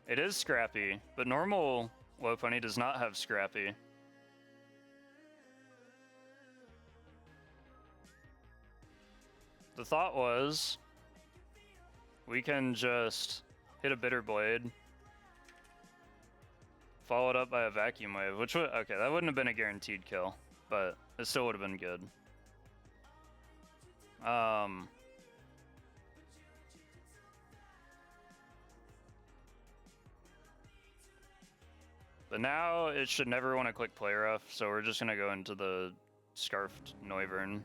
It is Scrappy, but normal Lopunny does not have Scrappy. The thought was, we can just hit a Bitter Blade, followed up by a Vacuum Wave, which would, okay, that wouldn't have been a guaranteed kill, but it still would have been good. But now it should never want to click play rough, so we're just gonna go into the Scarfed Noivern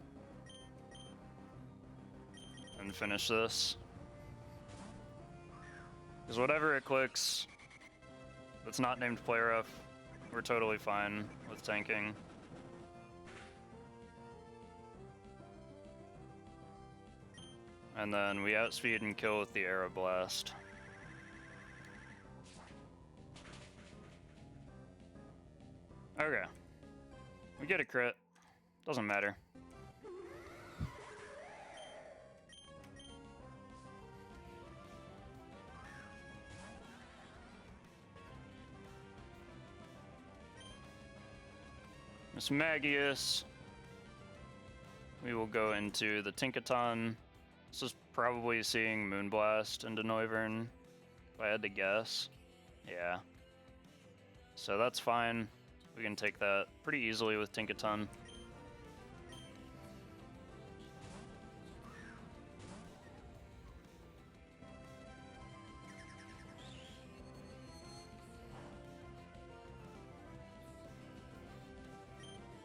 and finish this. Because whatever it clicks that's not named play rough, we're totally fine with tanking. And then we outspeed and kill with the Arrow Blast. Okay. We get a crit. Doesn't matter. Miss Magius. We will go into the Tinkaton. This is probably seeing Moonblast into Noivern, if I had to guess. Yeah. So that's fine. We can take that pretty easily with Tinkaton.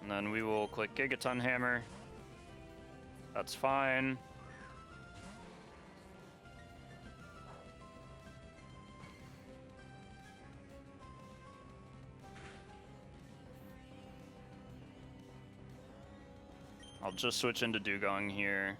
And then we will click Gigaton Hammer. That's fine. I'll just switch into Dugong here.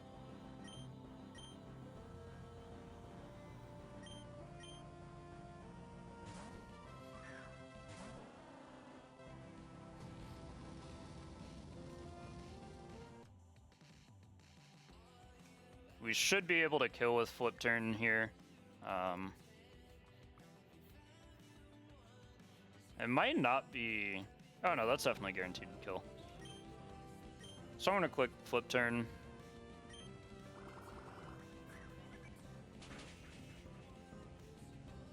We should be able to kill with Flip Turn here. It might not be... Oh no, that's definitely guaranteed to kill. So I'm gonna click Flip Turn.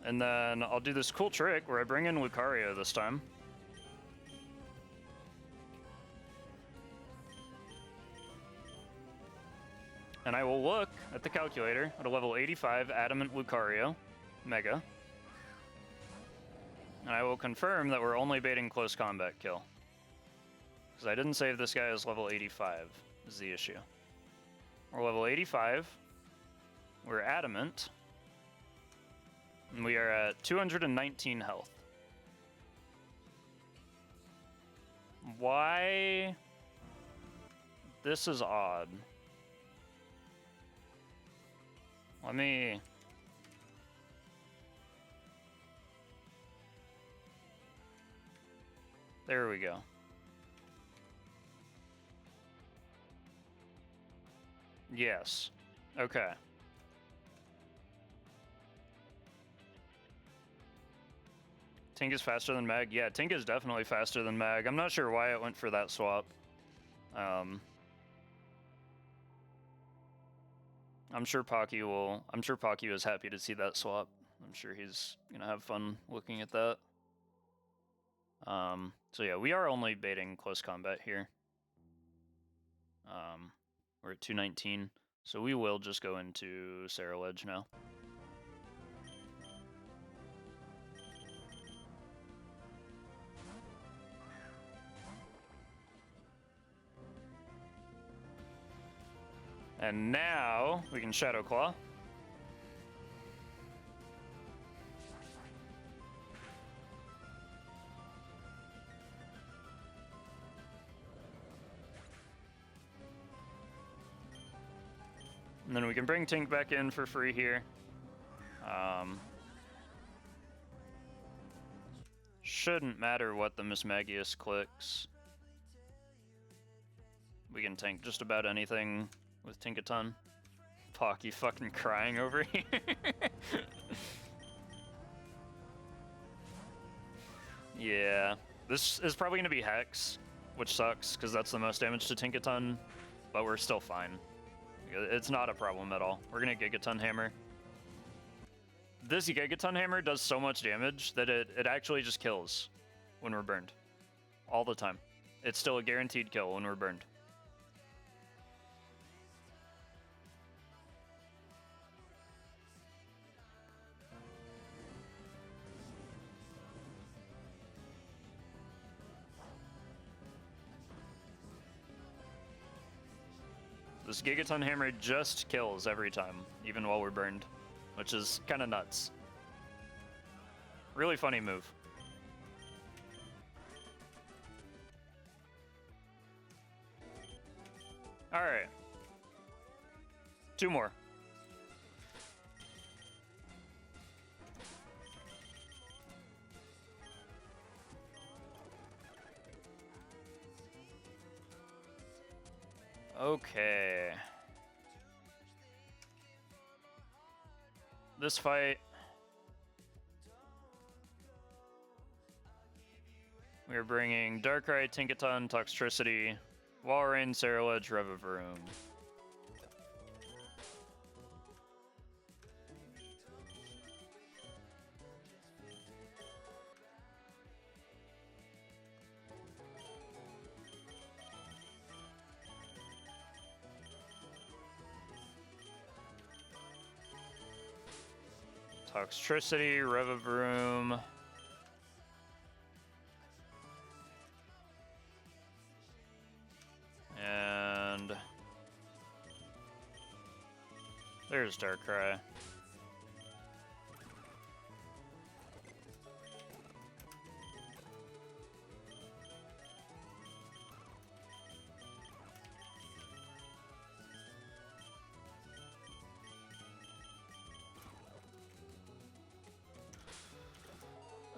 And then I'll do this cool trick where I bring in Lucario this time. And I will look at the calculator at a level 85 Adamant Lucario, Mega. And I will confirm that we're only baiting close combat kill. Because I didn't save this guy as level 85, is the issue. We're level 85. We're Adamant. And we are at 219 health. Why? This is odd. Let me... There we go. Yes. Okay. Tink is faster than Mag? Yeah, Tink is definitely faster than Mag. I'm not sure why it went for that swap. I'm sure Pocky is happy to see that swap. I'm sure he's gonna have fun looking at that. So yeah, we are only baiting close combat here. We're at 219, so we will just go into Sarah Ledge now. And now we can Shadow Claw. And then we can bring Tink back in for free here. Shouldn't matter what the Miss Magius clicks. We can tank just about anything with Tinkaton. Pocky fucking crying over here. Yeah. This is probably going to be Hex, which sucks, because that's the most damage to Tinkaton, but we're still fine. It's not a problem at all. We're going to Gigaton Hammer. This Gigaton Hammer does so much damage that it actually just kills when we're burned. All the time. It's still a guaranteed kill when we're burned. This Gigaton Hammer just kills every time, even while we're burned, which is kind of nuts. Really funny move. Alright. 2 more. Okay. This fight, we are bringing Darkrai, Tinkaton, Toxtricity, Walrein, Ceruledge, Revavroom. Toxtricity, Revavroom. And there's Darkrai.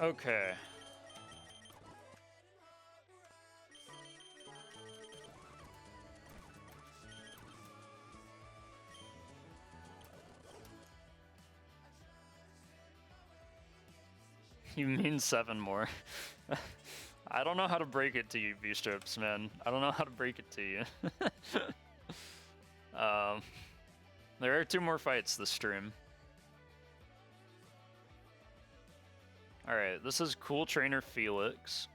Okay. You mean 7 more? I don't know how to break it to you, V-Strips, man. I don't know how to break it to you. There are 2 more fights this stream. Alright, this is Cool Trainer Felix.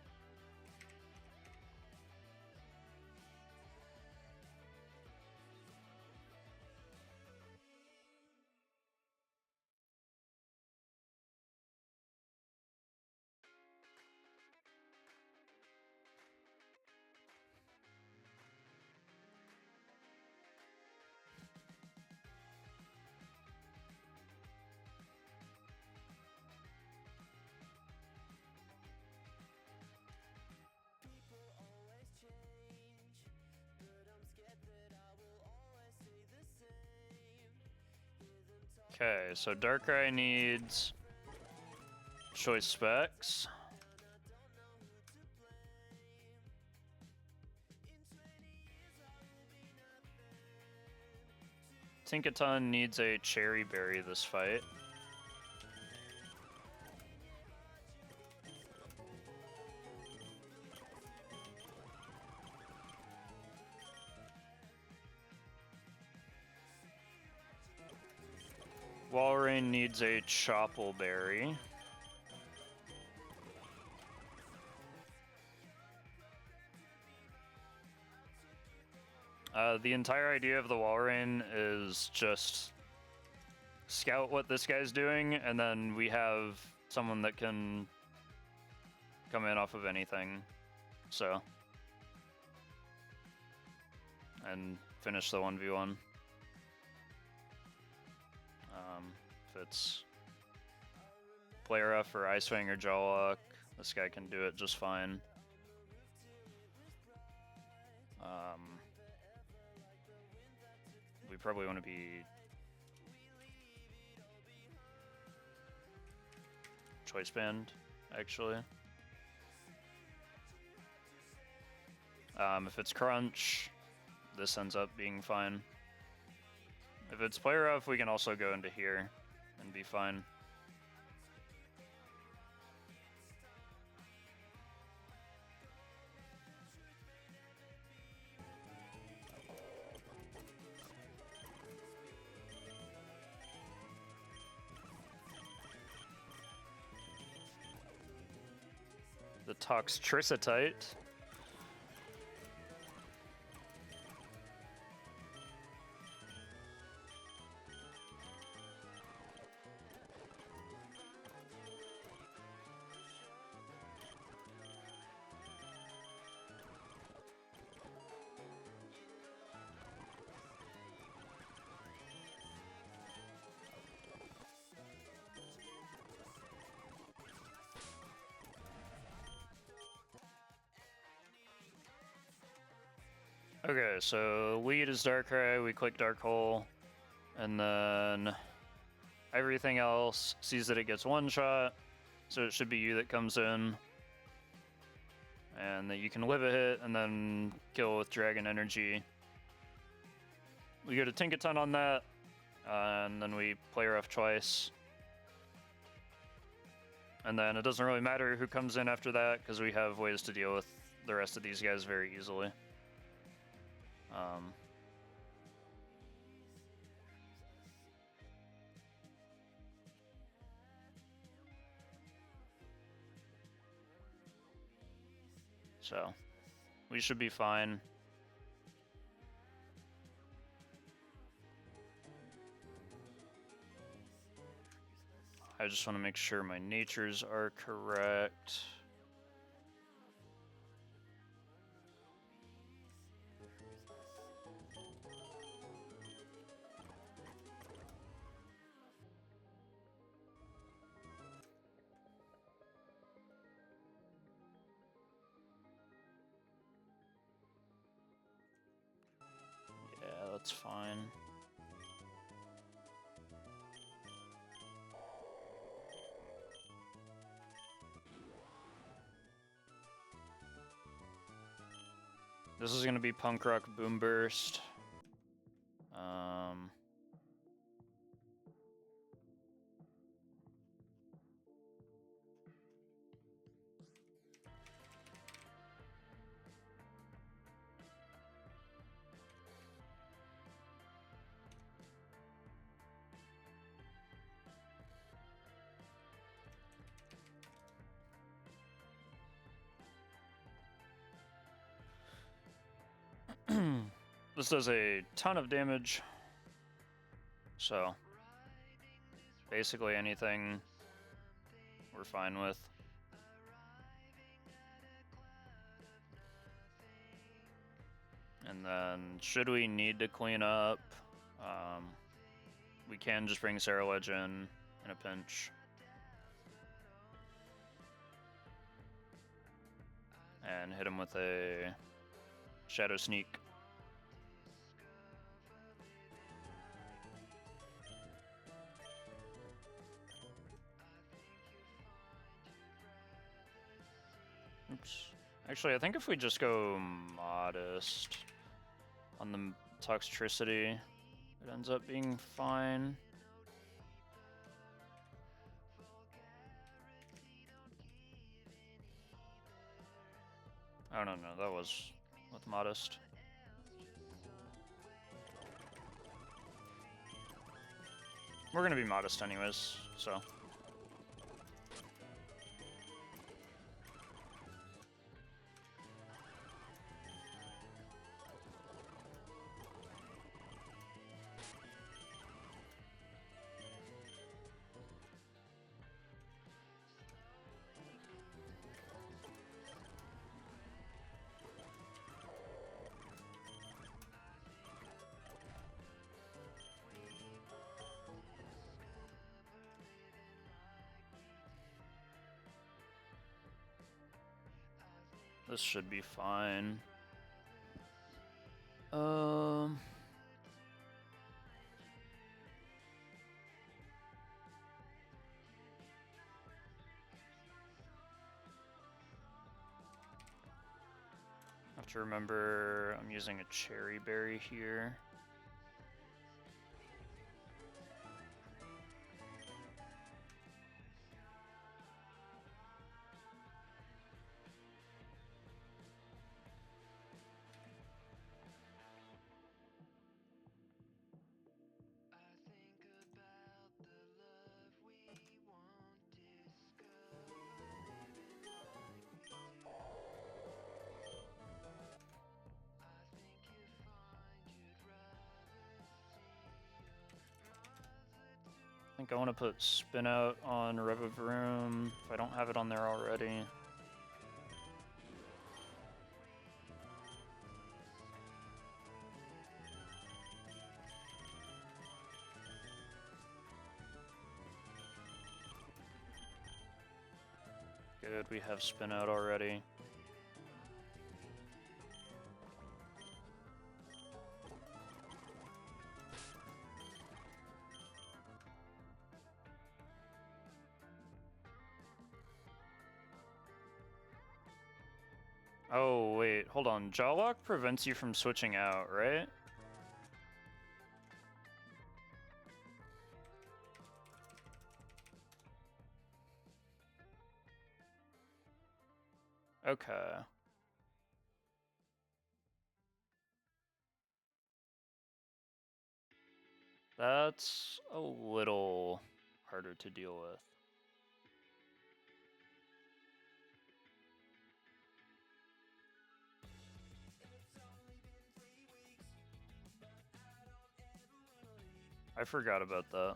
Okay, so Darkrai needs Choice Specs. Tinkaton needs a Cherry Berry this fight. Walrein needs a Chople Berry. The entire idea of the Walrein is just scout what this guy's doing, and then we have someone that can come in off of anything, so. And finish the 1v1. If it's Player F or Ice Fang or Jawlock, this guy can do it just fine. We probably want to be Choice Band, actually. If it's Crunch, this ends up being fine. If it's Player F, we can also go into here and be fine. The Toxtricity. Okay, so lead is Darkrai, we click Dark Hole, and then everything else sees that it gets one shot, so it should be you that comes in. And that you can live a hit and then kill with Dragon Energy. We go to Tinkaton on that, and then we play rough twice. And then it doesn't really matter who comes in after that, because we have ways to deal with the rest of these guys very easily. So, we should be fine. I just want to make sure my natures are correct. Yeah, that's fine. This is gonna be Punk Rock Boom Burst. This does a ton of damage, so basically anything we're fine with. And then, should we need to clean up, we can just bring Saralege in a pinch. And hit him with a Shadow Sneak. Oops. Actually, I think if we just go Modest on the Toxtricity, it ends up being fine. Oh, no, that was with Modest. We're gonna be Modest anyways, so. This should be fine. Have to remember I'm using a Cherry Berry here. I think I want to put Spin Out on Rev of Room if I don't have it on there already. Good, we have Spin Out already. Oh, wait, hold on. Jawlock prevents you from switching out, right? Okay. That's a little harder to deal with. I forgot about that.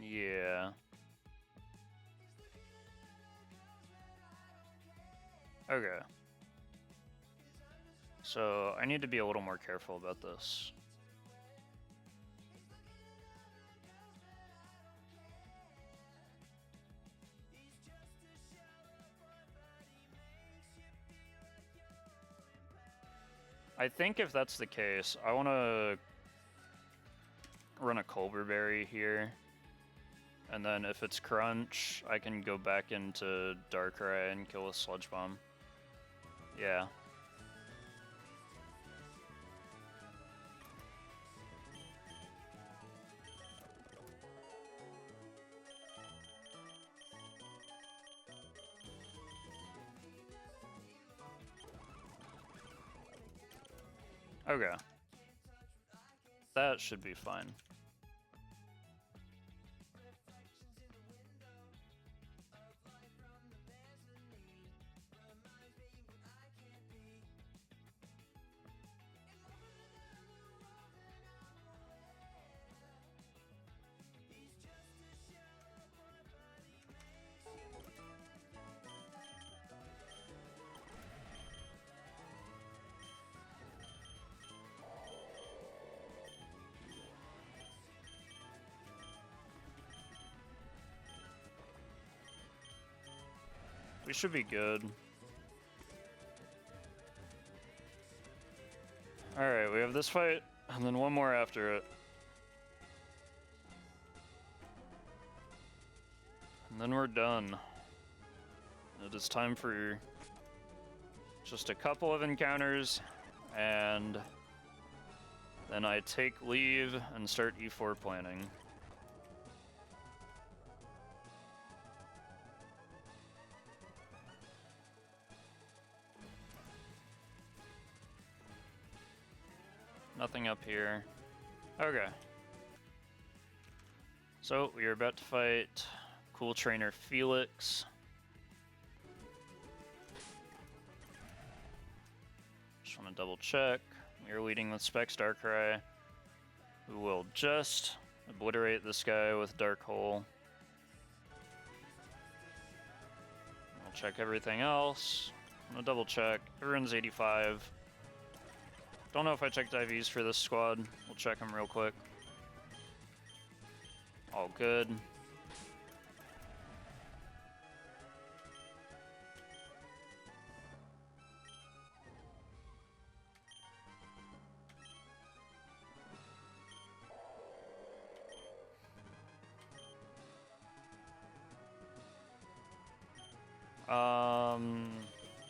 Yeah. Okay. So I need to be a little more careful about this. I think if that's the case, I want to run a Colberberry here. And then if it's Crunch, I can go back into Darkrai and kill a Sludge Bomb. Yeah. Okay. That should be fine. We should be good. Alright, we have this fight, and then one more after it. And then we're done. It is time for just a couple of encounters, and then I take leave and start E4 planning. Nothing up here. Okay. So, we are about to fight Cool Trainer Felix. Just want to double check. We are leading with Specs Darkrai, who will just obliterate this guy with Dark Hole. We'll check everything else. I'm gonna double check. Everyone's 85. Don't know if I checked IVs for this squad. We'll check them real quick. All good.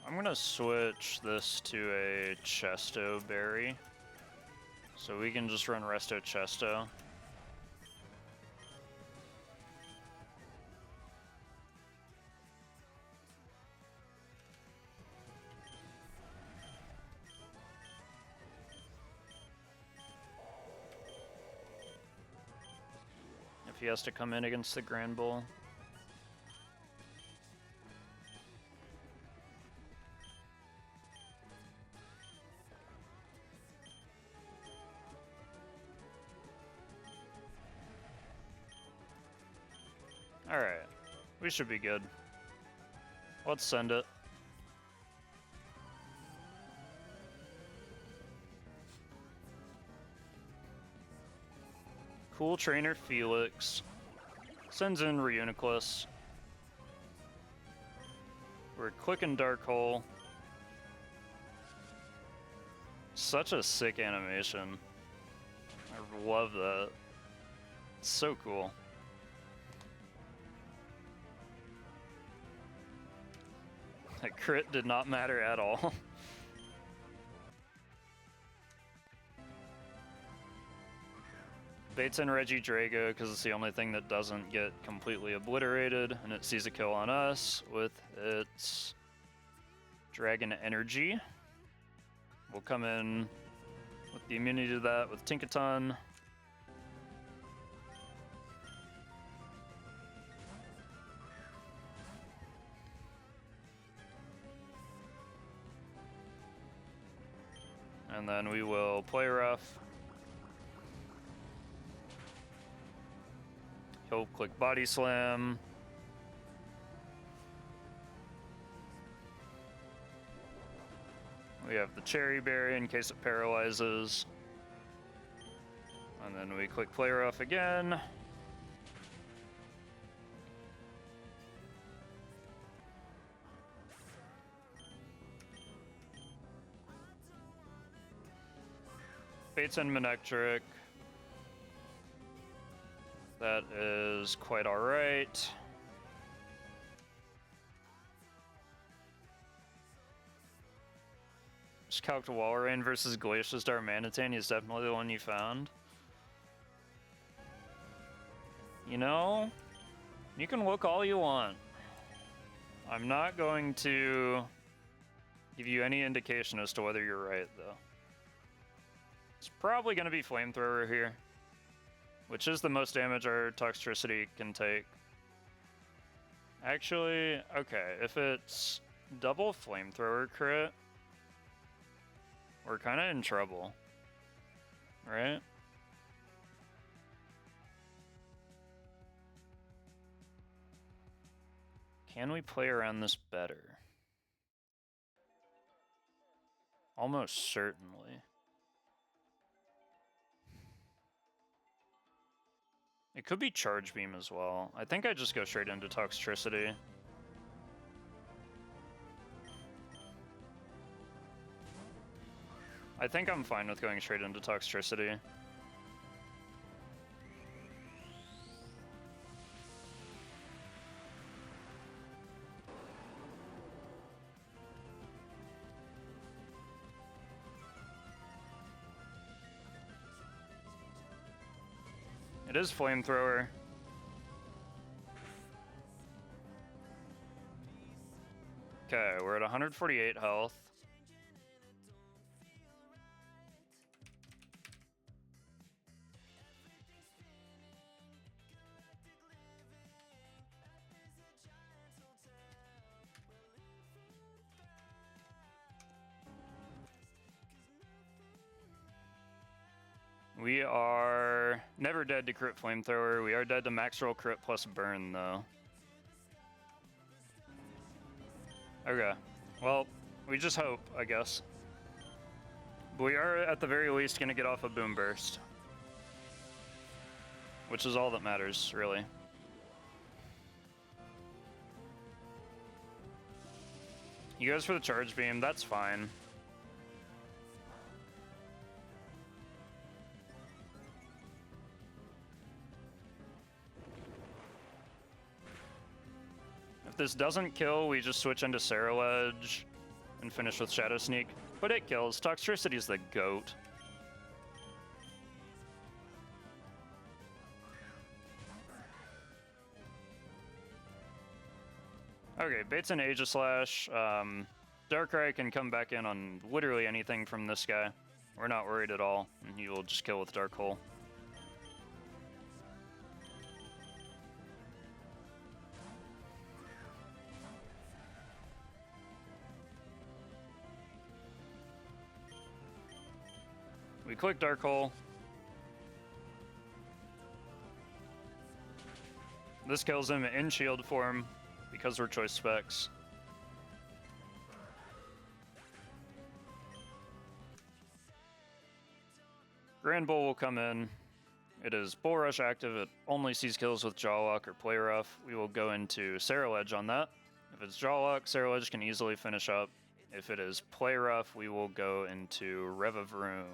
I'm gonna switch this to a Chesto Berry, so we can just run Resto Chesto. If he has to come in against the Grand Bull. Alright, we should be good. Let's send it. Cool Trainer Felix sends in Reuniclus. We're clicking Dark Hole. Such a sick animation. I love that. It's so cool. That crit did not matter at all. Baits in Reggie Drago because it's the only thing that doesn't get completely obliterated, and it sees a kill on us with its Dragon Energy. We'll come in with the immunity to that with Tinkaton. And then we will play rough. He'll click Body Slam. We have the Cherry Berry in case it paralyzes. And then we click Play Rough again. Baits in Manectric. That is quite alright. Just calced Walrein versus Glacial Star Manatane. He's definitely the one you found. You know, you can look all you want. I'm not going to give you any indication as to whether you're right, though. It's probably going to be Flamethrower here, which is the most damage our Toxtricity can take. Actually, okay, if it's double Flamethrower crit, we're kind of in trouble, right? Can we play around this better? Almost certainly. It could be Charge Beam as well. I think I just go straight into Toxtricity. I think I'm fine with going straight into Toxtricity. It is Flamethrower. Okay, we're at 148 health. We are never dead to crit Flamethrower. We are dead to max roll crit plus burn, though. Okay. Well, we just hope, I guess. But we are, at the very least, going to get off a Boom Burst. Which is all that matters, really. He goes for the Charge Beam. That's fine. If this doesn't kill, we just switch into Cerulege and finish with Shadow Sneak. But it kills. Toxtricity's the GOAT. Okay, baits and Aegislash. Darkrai can come back in on literally anything from this guy. We're not worried at all, and he will just kill with Dark Hole. We click Dark Hole. This kills him in shield form because we're choice specs. Grand Bull will come in. It is Bull Rush active. It only sees kills with Jaw Lock or Play Rough. We will go into Cerulege on that. If it's Jaw Lock, Cerulege can easily finish up. If it is Play Rough, we will go into Revavroom.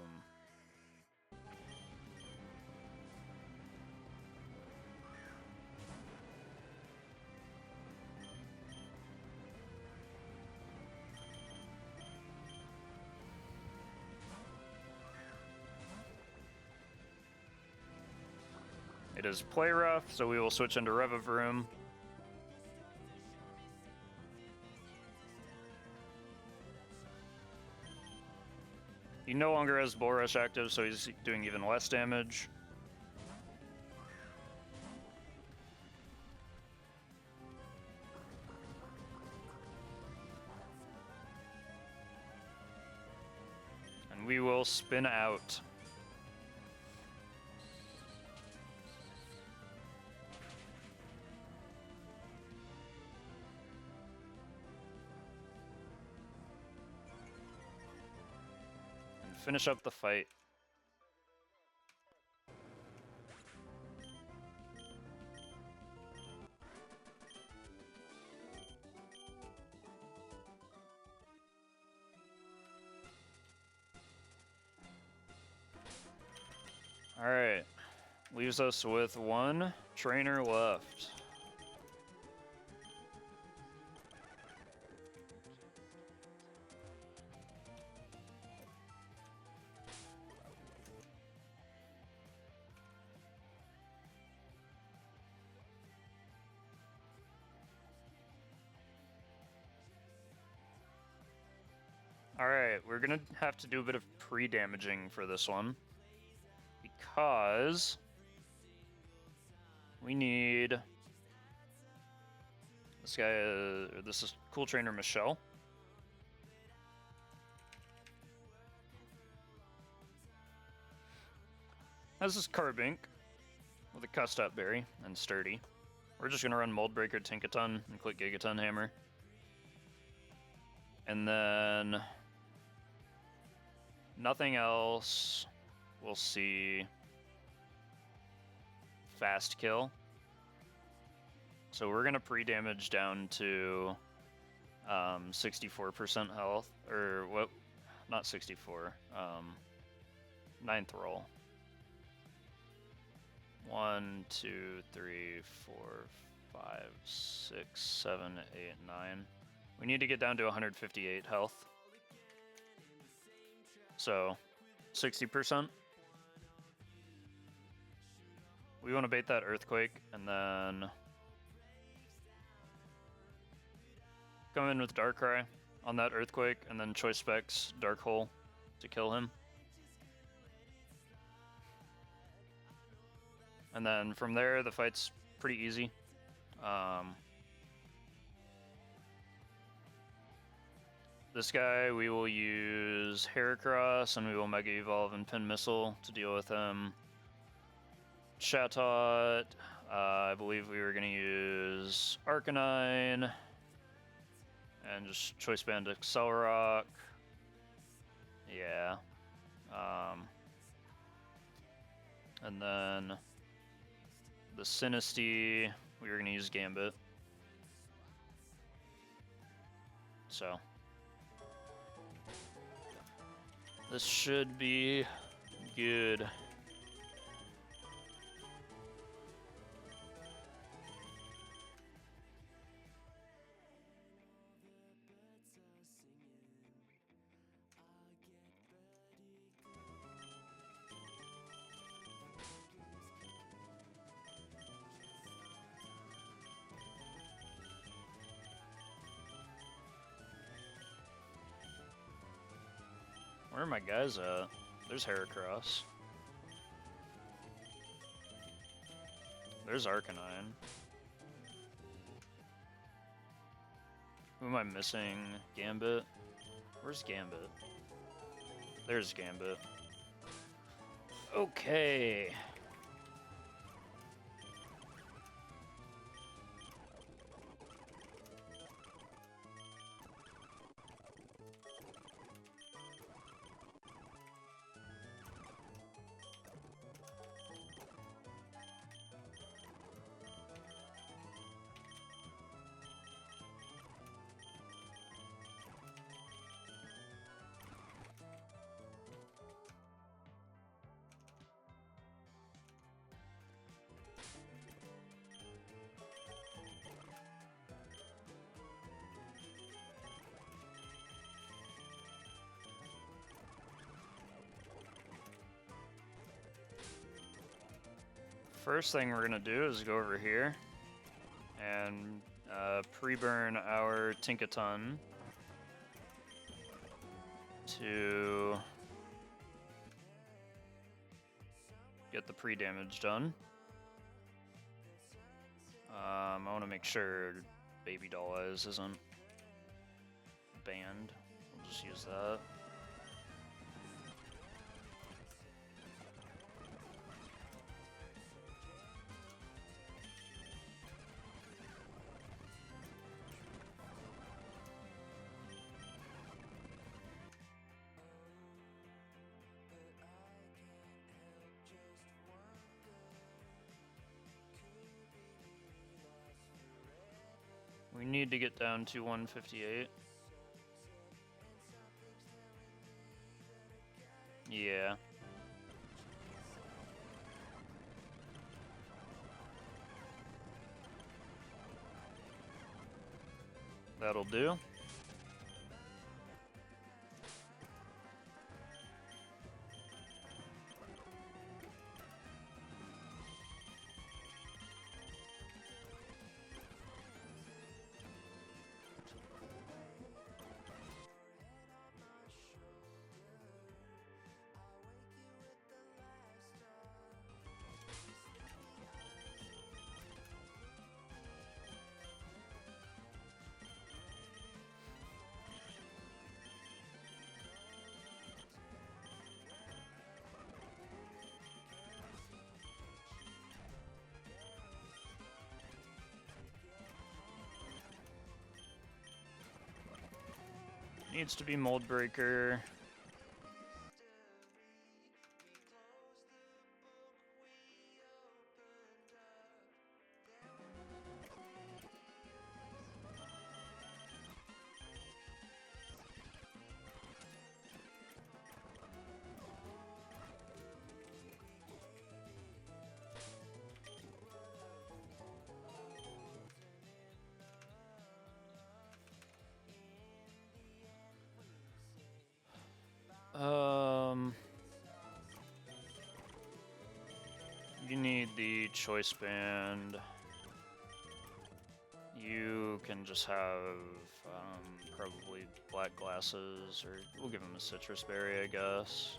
It is play rough, so we will switch into Rev of Room. He no longer has Bull Rush active, so he's doing even less damage. And we will spin out. And finish up the fight. Alright, leaves us with one trainer left. Alright, we're gonna have to do a bit of pre-damaging for this one. Because we need this guy, this is Cool Trainer Michelle. This is Carbink with a Custap Berry and Sturdy. We're just gonna run Mold Breaker, Tinkaton, and click Gigaton Hammer. And then nothing else. We'll see Fast Kill. So we're gonna pre-damage down to 64% health, or what? Not 64. 9th roll. 1, 2, 3, 4, 5, 6, 7, 8, 9. We need to get down to 158 health. So 60%. We want to bait that Earthquake and then come in with Darkrai on that Earthquake and then Choice Specs Dark Hole to kill him. And then from there, the fight's pretty easy. This guy, we will use Heracross, and we will Mega Evolve and Pin Missile to deal with him. Chatot, I believe we were going to use Arcanine, and just Choice Band Accelerock. Yeah. And then the Sinistea, we were going to use Gambit. So this should be good. Where are my guys at? There's Heracross. There's Arcanine. Who am I missing? Gambit? Where's Gambit? There's Gambit. Okay. first thing we're gonna do is go over here and pre-burn our Tinkaton to get the pre-damage done. I want to make sure Baby Doll Eyes isn't banned. We'll just use that. We need to get down to 158. Yeah. That'll do. Needs to be Mold Breaker. You need the choice band. You can just have probably black glasses, or we'll give him a citrus berry, I guess.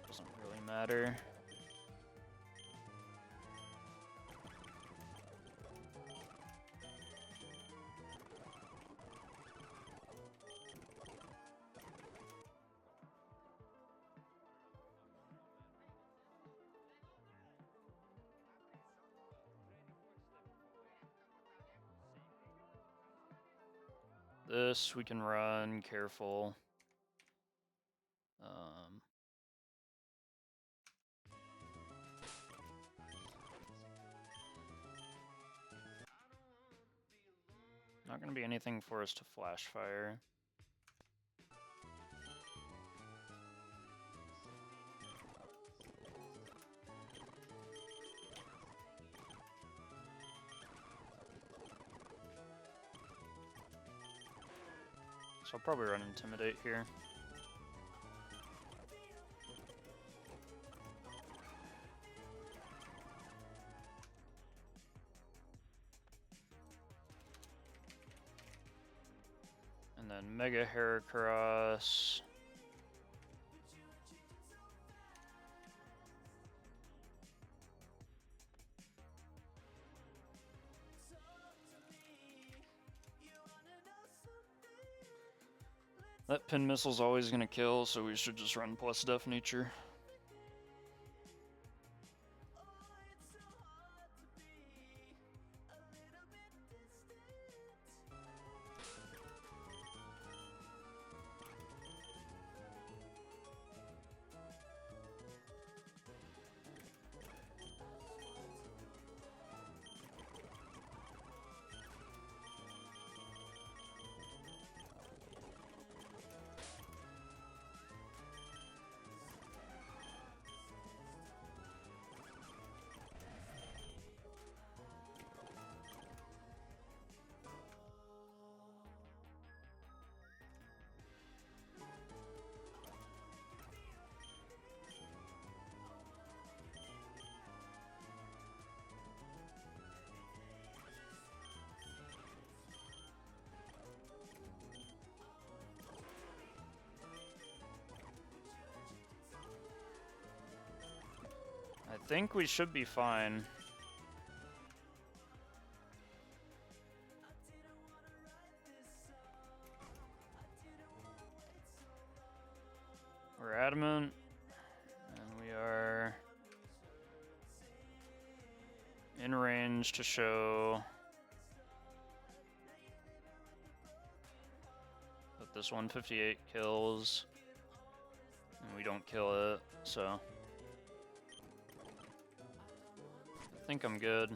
Doesn't really matter. This we can run, careful. Not gonna be anything for us to flash fire. So I'll probably run Intimidate here. And then Mega Heracross. That pin missile's always gonna kill, so we should just run plus Def Nature. I think we should be fine. We're adamant, and we are in range to show that this 158 kills, and we don't kill it, so I think I'm good.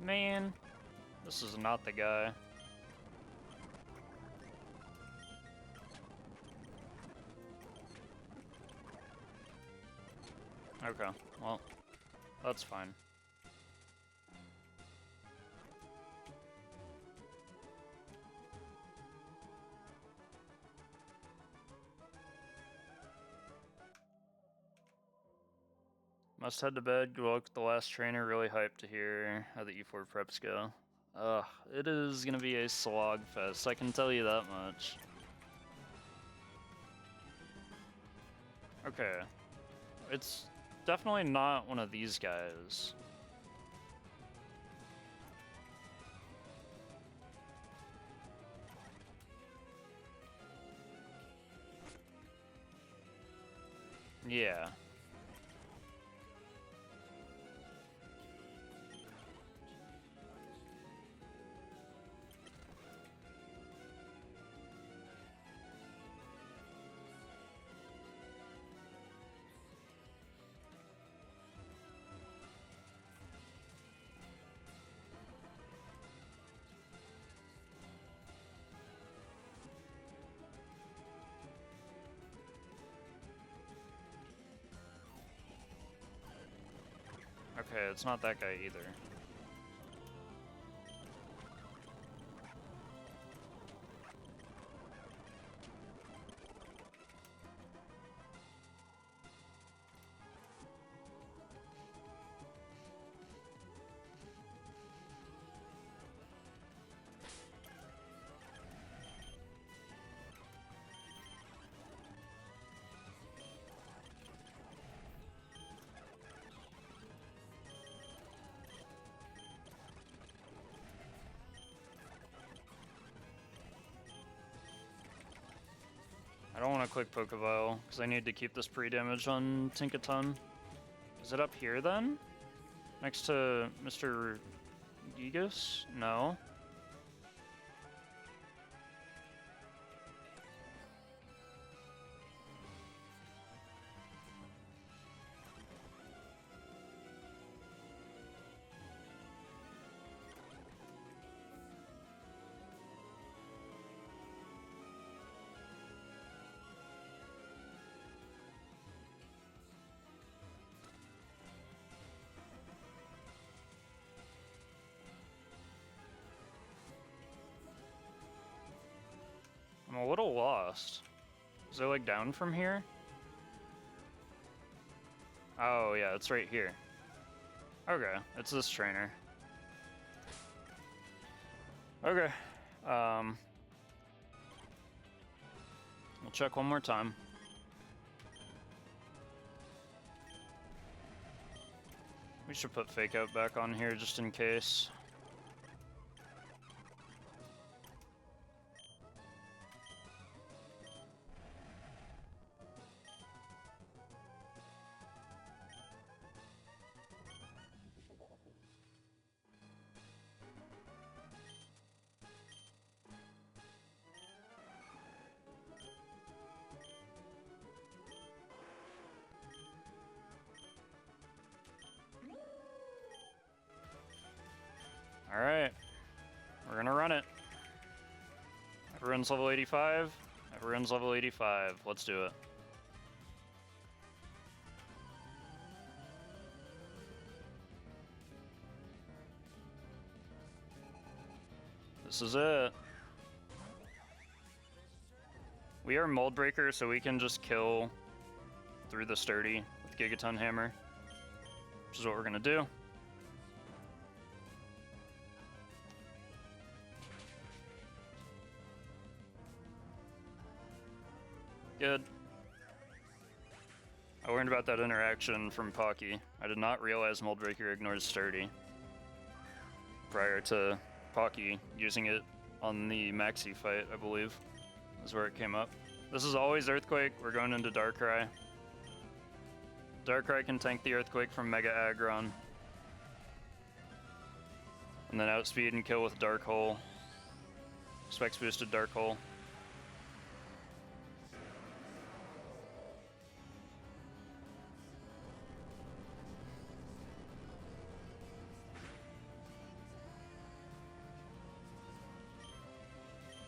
Man, this is not the guy. Okay, well, that's fine. Must head to bed. Good luck with the last trainer. Really hyped to hear how the E4 preps go. Ugh, it is gonna be a slog fest, I can tell you that much. Okay. It's definitely not one of these guys. Yeah. Okay, it's not that guy either. I don't want to click Pokeball, because I need to keep this pre-damage on Tinkaton. Is it up here then? Next to Mr. Gigas? No. I'm a little lost. Is it like down from here? Oh yeah, it's right here. Okay, it's this trainer. Okay, we'll check one more time. We should put Fake Out back on here just in case. Everyone's level 85. Everyone's level 85. Let's do it. This is it. We are Mold Breaker, so we can just kill through the Sturdy with Gigaton Hammer, which is what we're gonna do. Good. I learned about that interaction from Pocky. I did not realize Mold Breaker ignores Sturdy prior to Pocky using it on the Maxi fight, I believe, is where it came up. This is always Earthquake. We're going into Darkrai. Darkrai can tank the Earthquake from Mega Aggron. And then outspeed and kill with Dark Hole. Specs boosted Dark Hole.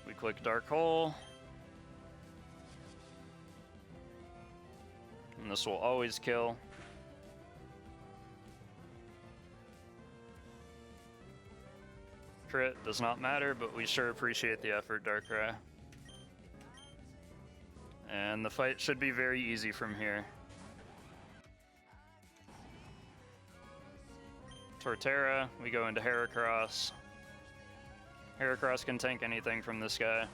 We click Dark Hole. And this will always kill. Crit does not matter, but we sure appreciate the effort, Darkrai. And the fight should be very easy from here. Torterra, we go into Heracross. Heracross can tank anything from this guy.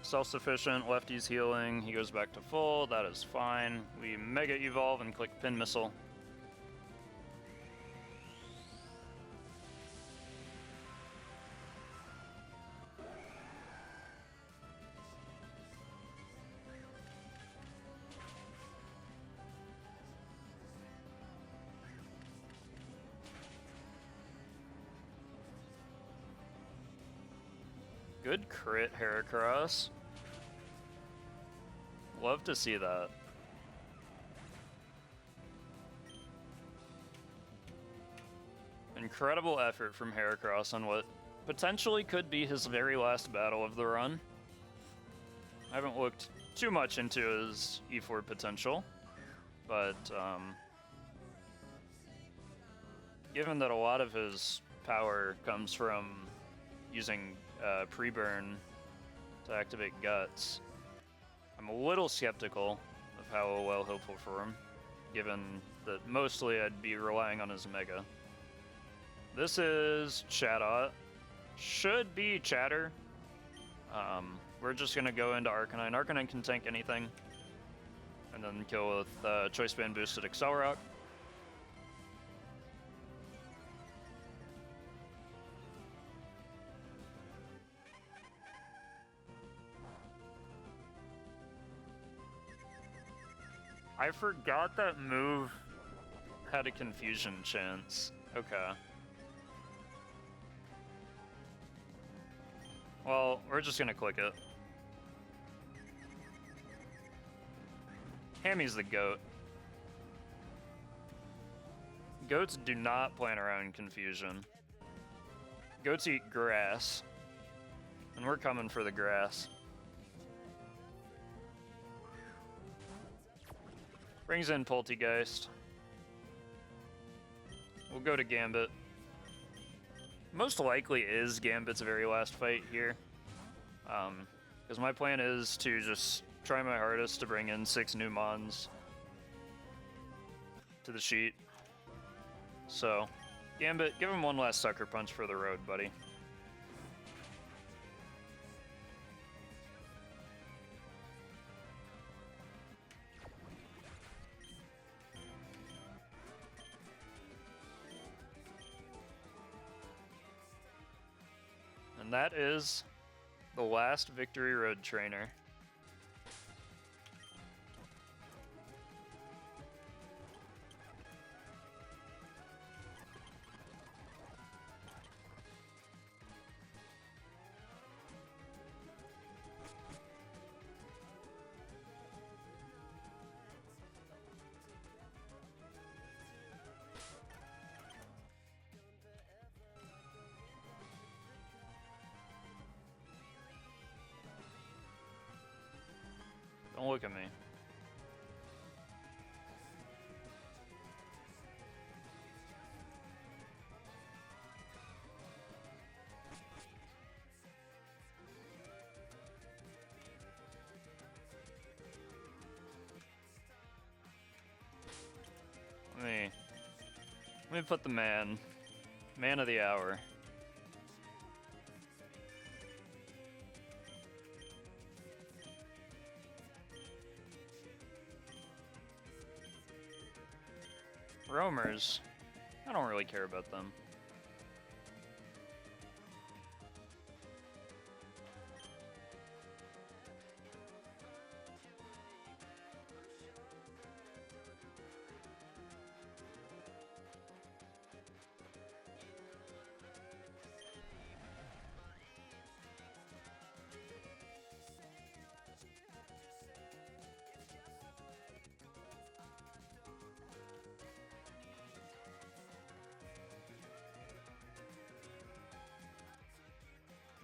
Self-sufficient, lefty's healing, he goes back to full, that is fine. We Mega Evolve and click Pin Missile. Good crit, Heracross. Love to see that. Incredible effort from Heracross on what potentially could be his very last battle of the run. I haven't looked too much into his E4 potential, but given that a lot of his power comes from using pre-burn to activate Guts, I'm a little skeptical of how well he'll perform, given that mostly I'd be relying on his Mega. This is Chatot. Should be Chatter. We're just gonna go into Arcanine. Arcanine can tank anything. And then kill with Choice Band boosted Accelerock. I forgot that move had a confusion chance. Okay. Well, we're just gonna click it. Hammy's the goat. Goats do not plan around confusion. Goats eat grass. And we're coming for the grass. Brings in Poltegeist. We'll go to Gambit. Most likely is Gambit's very last fight here. Because my plan is to just try my hardest to bring in 6 new Mons to the sheet. So, Gambit, give him one last sucker punch for the road, buddy. And that is the last Victory Road trainer. look at me. Let me put the man of the hour. Roamers, I don't really care about them.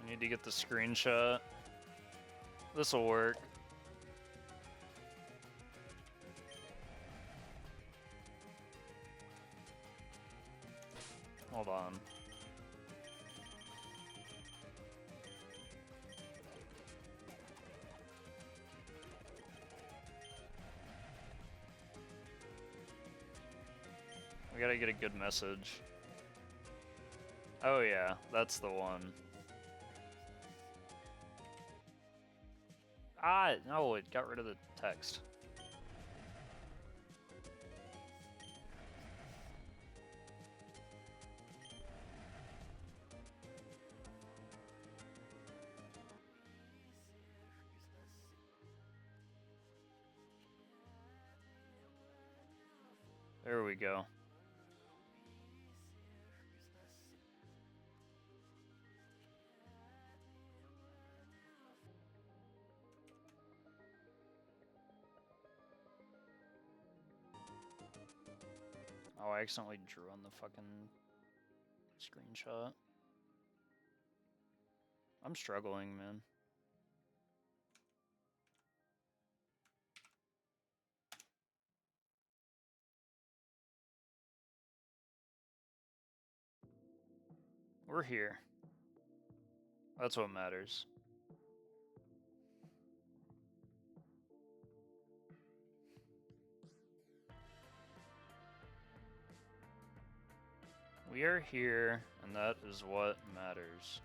I need to get the screenshot. This'll work. Hold on. We gotta get a good message. Oh yeah, that's the one. Ah, no, it got rid of the text. There we go. Oh, I accidentally drew on the fucking screenshot. I'm struggling, man. We're here. That's what matters. We are here, and that is what matters.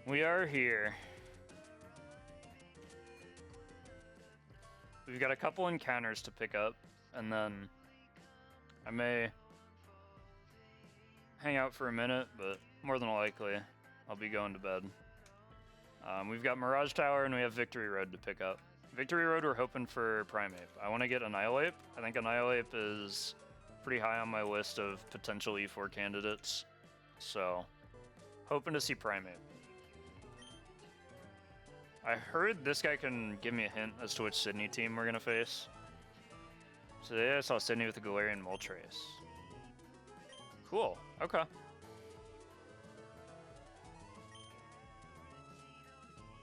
We are here. We've got a couple encounters to pick up, and then I may hang out for a minute, but more than likely, I'll be going to bed. We've got Mirage Tower and we have Victory Road to pick up. Victory Road, we're hoping for Primeape. I want to get Annihilape. I think Annihilape is pretty high on my list of potential E4 candidates, so hoping to see Primeape. I heard this guy can give me a hint as to which Sydney team we're going to face. Today I saw Sydney with the Galarian Moltres. Cool, okay.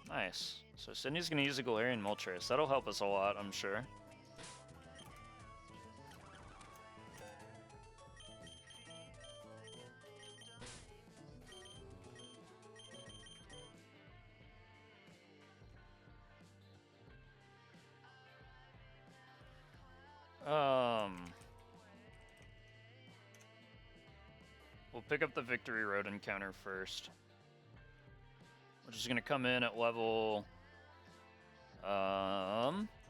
Nice. So Sydney's going to use a Galarian Moltres. That'll help us a lot, I'm sure. We'll pick up the Victory Road encounter first, which is going to come in at level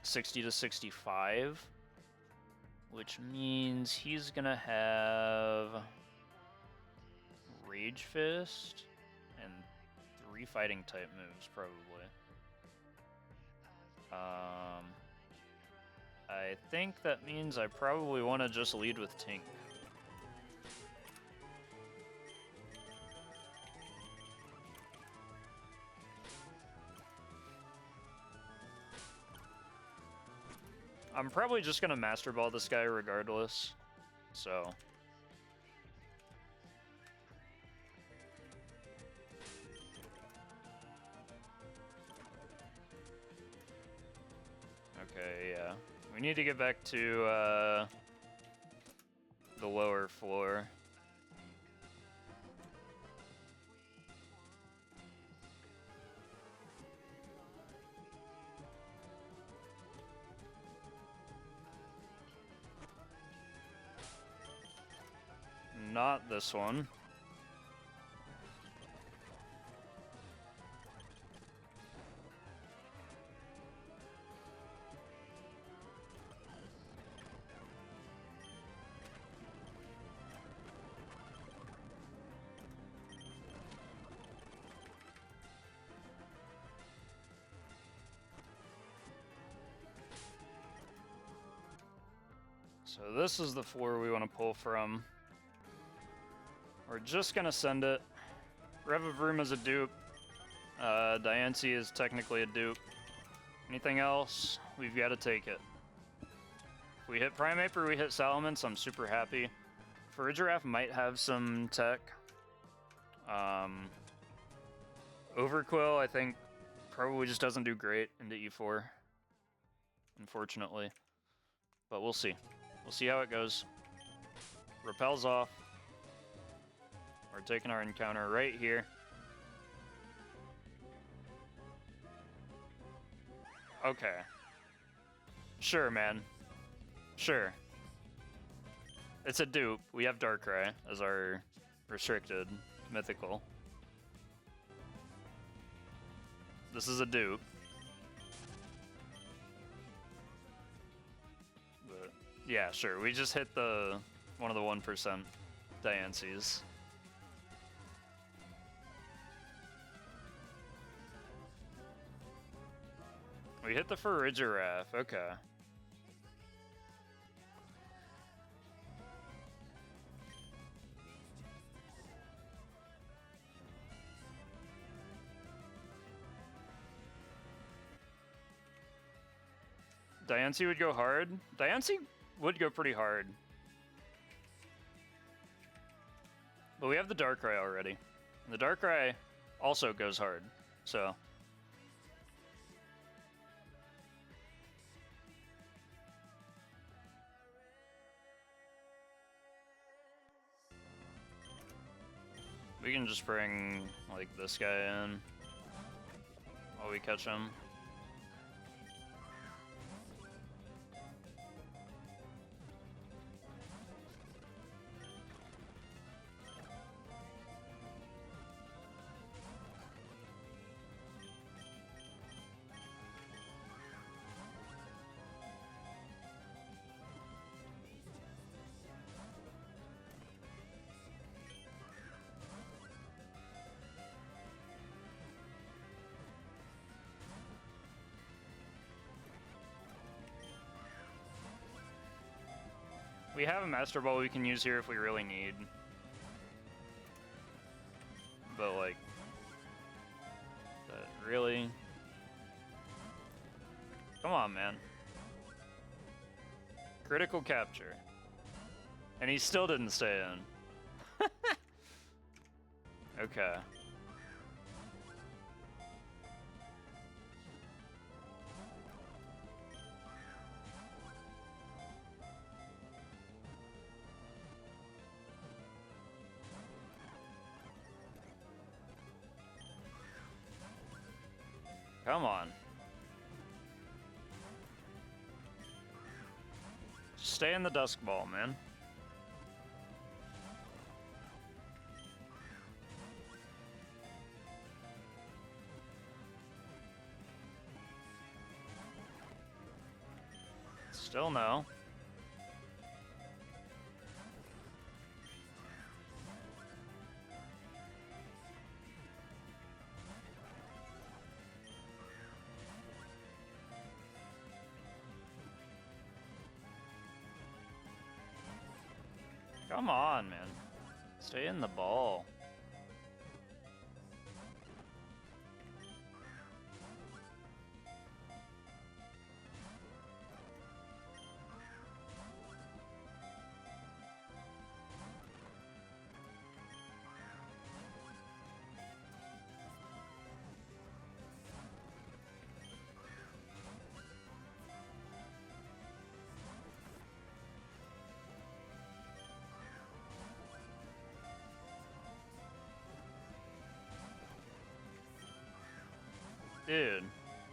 60 to 65, which means he's going to have Rage Fist and 3 fighting type moves, probably. I think that means I probably want to just lead with Tink. I'm probably just gonna Master Ball this guy regardless, so... Okay, yeah. We need to get back to, the lower floor. Not this one. So this is the floor we want to pull from. We're just gonna send it. Revavroom is a dupe. Diancie is technically a dupe. Anything else, we've got to take it. If we hit Primeape or we hit Salamence, I'm super happy. Farigiraf might have some tech. Overquill, I think, probably just doesn't do great into E4, unfortunately. But we'll see. We'll see how it goes. Repel's off. We're taking our encounter right here. Okay. Sure, man. Sure. It's a dupe. We have Darkrai as our restricted mythical. This is a dupe. But yeah, sure. We just hit one of the 1% Diancies. We hit the Farigiraf, okay. Diancie would go hard? Diancie would go pretty hard. But we have the Darkrai already. And the Darkrai also goes hard, so... We can just bring, like, this guy in while we catch him. We have a Master Ball we can use here if we really need. But, like... That really... Come on, man. Critical capture. And he still didn't stay in. Okay. Come on. Stay in the Dusk Ball, man. Still no. Come on, man. Stay in the ball. Dude,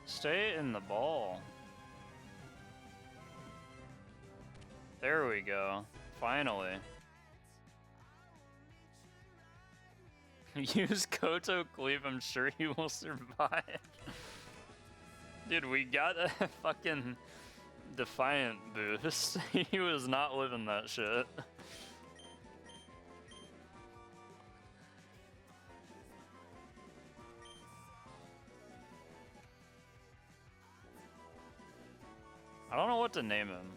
stay in the ball. There we go. Finally. Use Koto Cleave, I'm sure he will survive. Dude, we got a fucking Defiant boost. He was not living that shit. I don't know what to name him.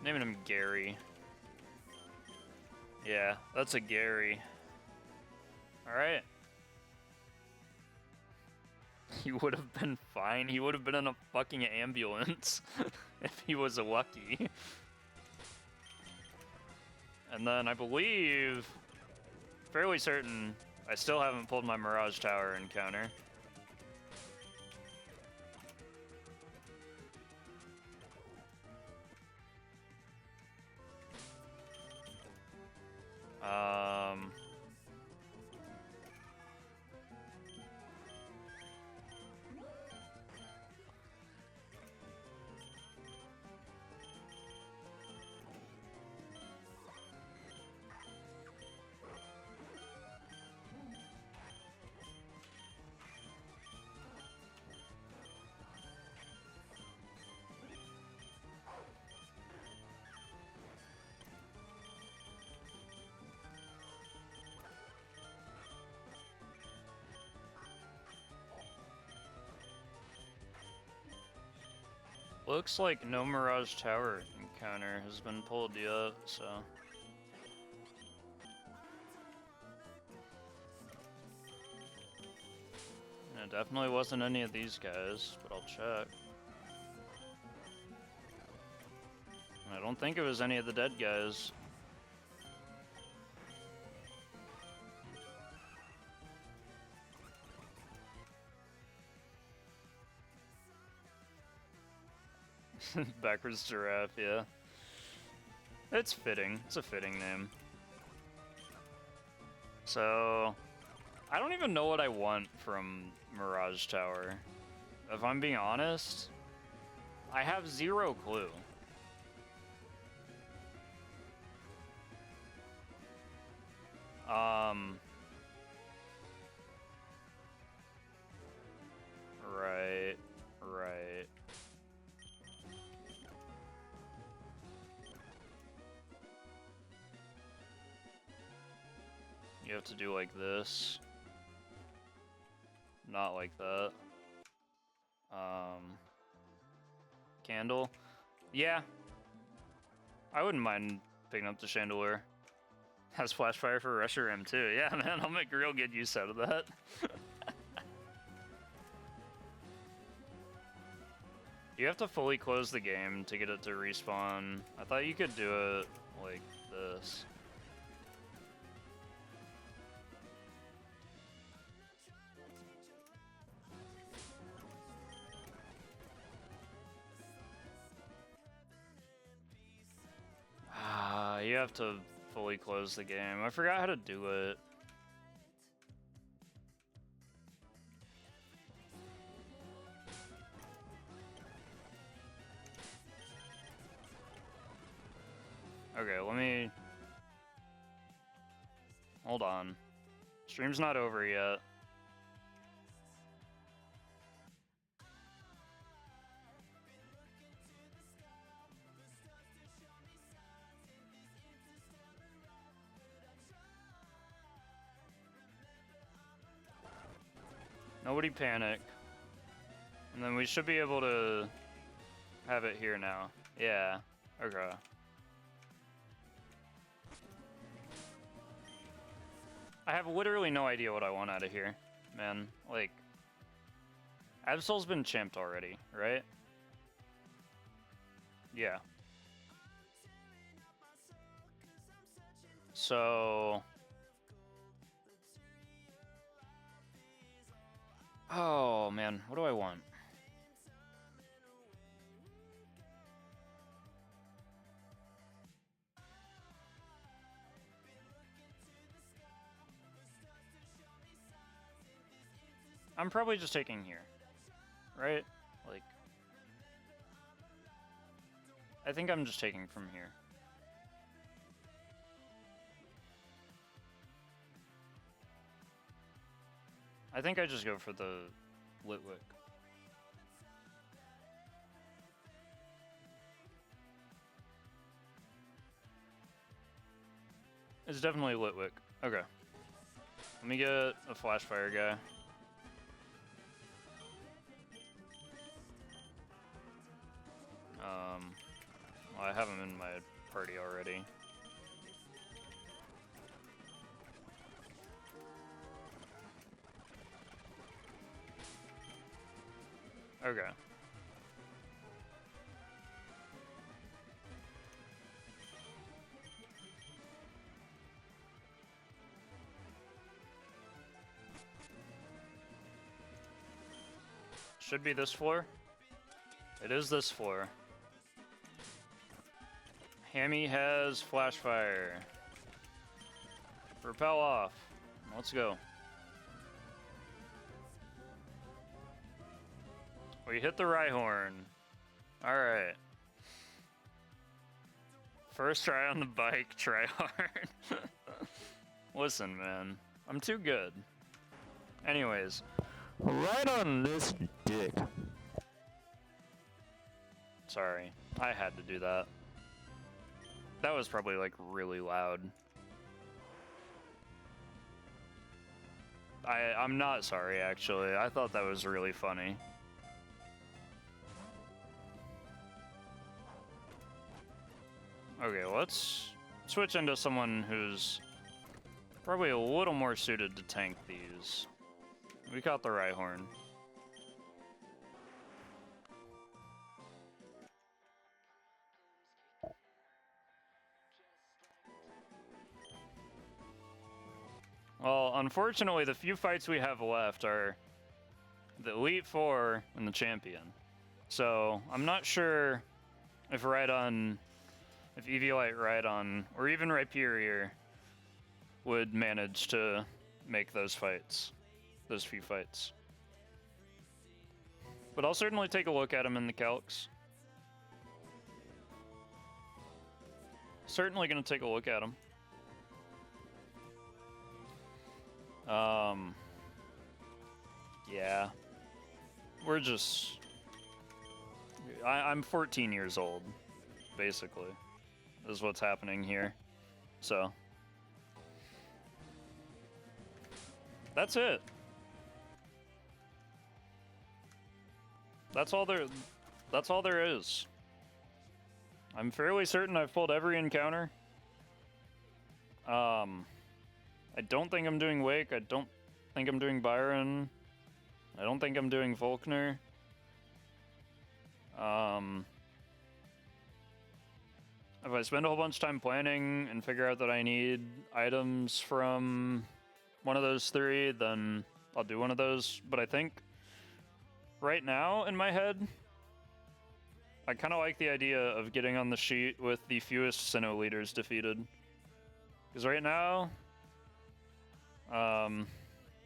Naming him Gary. Yeah, that's a Gary. Alright. He would have been fine. He would have been in a fucking ambulance if he was lucky. And then I believe, fairly certain, I still haven't pulled my Mirage Tower encounter. Looks like no Mirage Tower encounter has been pulled yet, so... It definitely wasn't any of these guys, but I'll check. I don't think it was any of the dead guys. Backwards Giraffe, yeah. It's fitting. It's a fitting name. So... I don't even know what I want from Mirage Tower. If I'm being honest, I have zero clue. Right. You have to do like this. Not like that. Candle. Yeah. I wouldn't mind picking up the Chandelier. Has Flashfire for Rusher M2. Yeah, man, I'll make real good use out of that. You have to fully close the game to get it to respawn. I thought you could do it like this. You have to fully close the game. I forgot how to do it. Okay, let me... Hold on. Stream's not over yet. Nobody panic. And then we should be able to have it here now. Yeah. Okay. I have literally no idea what I want out of here, man. Like, Absol's been champed already, right? Yeah. So... Oh, man. What do I want? I'm probably just taking here, right? Like, I think I'm just taking from here. I think I just go for the Litwick. It's definitely Litwick. Okay. Let me get a Flashfire guy. Well, I have him in my party already. Okay. Should be this floor. It is this floor. Hammy has Flashfire. Repel off. Let's go. We hit the Rhyhorn. Alright. First try on the bike, try hard. Listen, man. I'm too good. Anyways. Right on this dick. Sorry. I had to do that. That was probably, like, really loud. I'm not sorry, actually. I thought that was really funny. Okay, let's switch into someone who's probably a little more suited to tank these. We caught the Rhyhorn. Well, unfortunately, the few fights we have left are the Elite Four and the Champion. So, I'm not sure if Rhydon, if Eviolite Rhydon, or even Rhyperior would manage to make those fights, those few fights. But I'll certainly take a look at them in the calcs. Certainly gonna take a look at them. Yeah. We're just... I'm 14 years old, basically, is what's happening here. So... that's it. That's all there is. I'm fairly certain I've pulled every encounter. I don't think I'm doing Wake. I don't think I'm doing Byron. I don't think I'm doing Volkner. If I spend a whole bunch of time planning and figure out that I need items from one of those three, then I'll do one of those. But I think right now in my head, I kind of like the idea of getting on the sheet with the fewest Sinnoh leaders defeated. Because right now,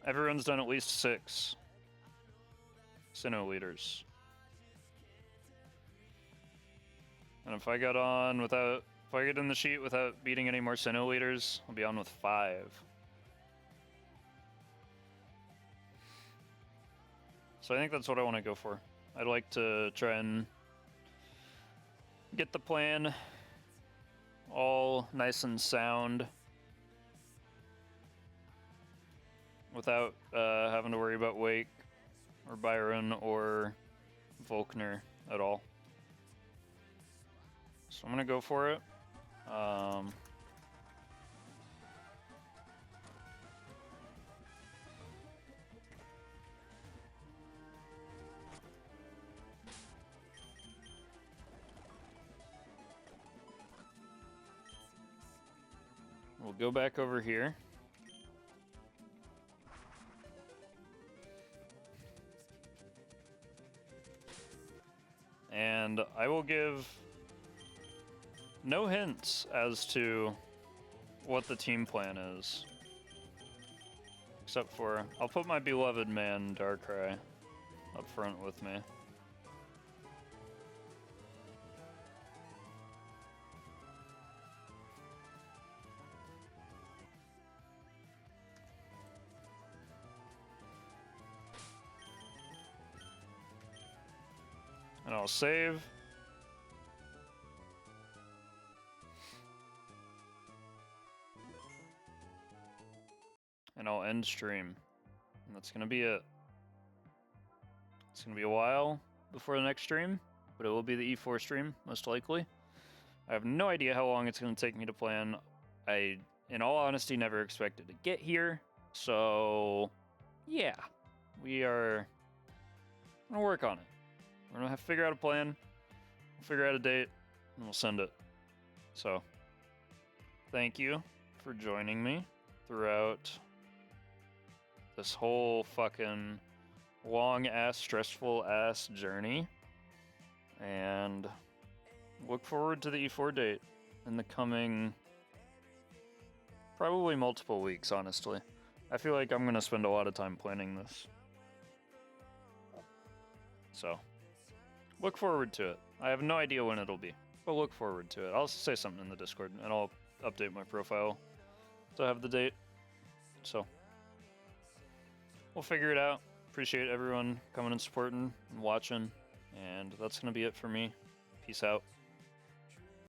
everyone's done at least 6 Sinnoh leaders. And if I get on without, if I get in the sheet without beating any more Sinnoh leaders, I'll be on with 5. So I think that's what I want to go for. I'd like to try and get the plan all nice and sound without having to worry about Wake or Byron or Volkner at all. So I'm gonna go for it. We'll go back over here. And I will give no hints as to what the team plan is. Because except for I'll put my beloved man Darkrai up front with me. And I'll save. And I'll end stream. And that's gonna be it. It's gonna be a while before the next stream, but it will be the E4 stream, most likely. I have no idea how long it's gonna take me to plan. I, in all honesty, never expected to get here. So, yeah. We are gonna work on it. We're gonna have to figure out a plan, we'll figure out a date, and we'll send it. So, thank you for joining me throughout this whole fucking long-ass, stressful-ass journey. And look forward to the E4 date in the coming probably multiple weeks, honestly. I feel like I'm gonna spend a lot of time planning this. So, look forward to it. I have no idea when it'll be, but look forward to it. I'll say something in the Discord, and I'll update my profile to have the date. So, we'll figure it out. Appreciate everyone coming and supporting and watching, and that's gonna be it for me. Peace out.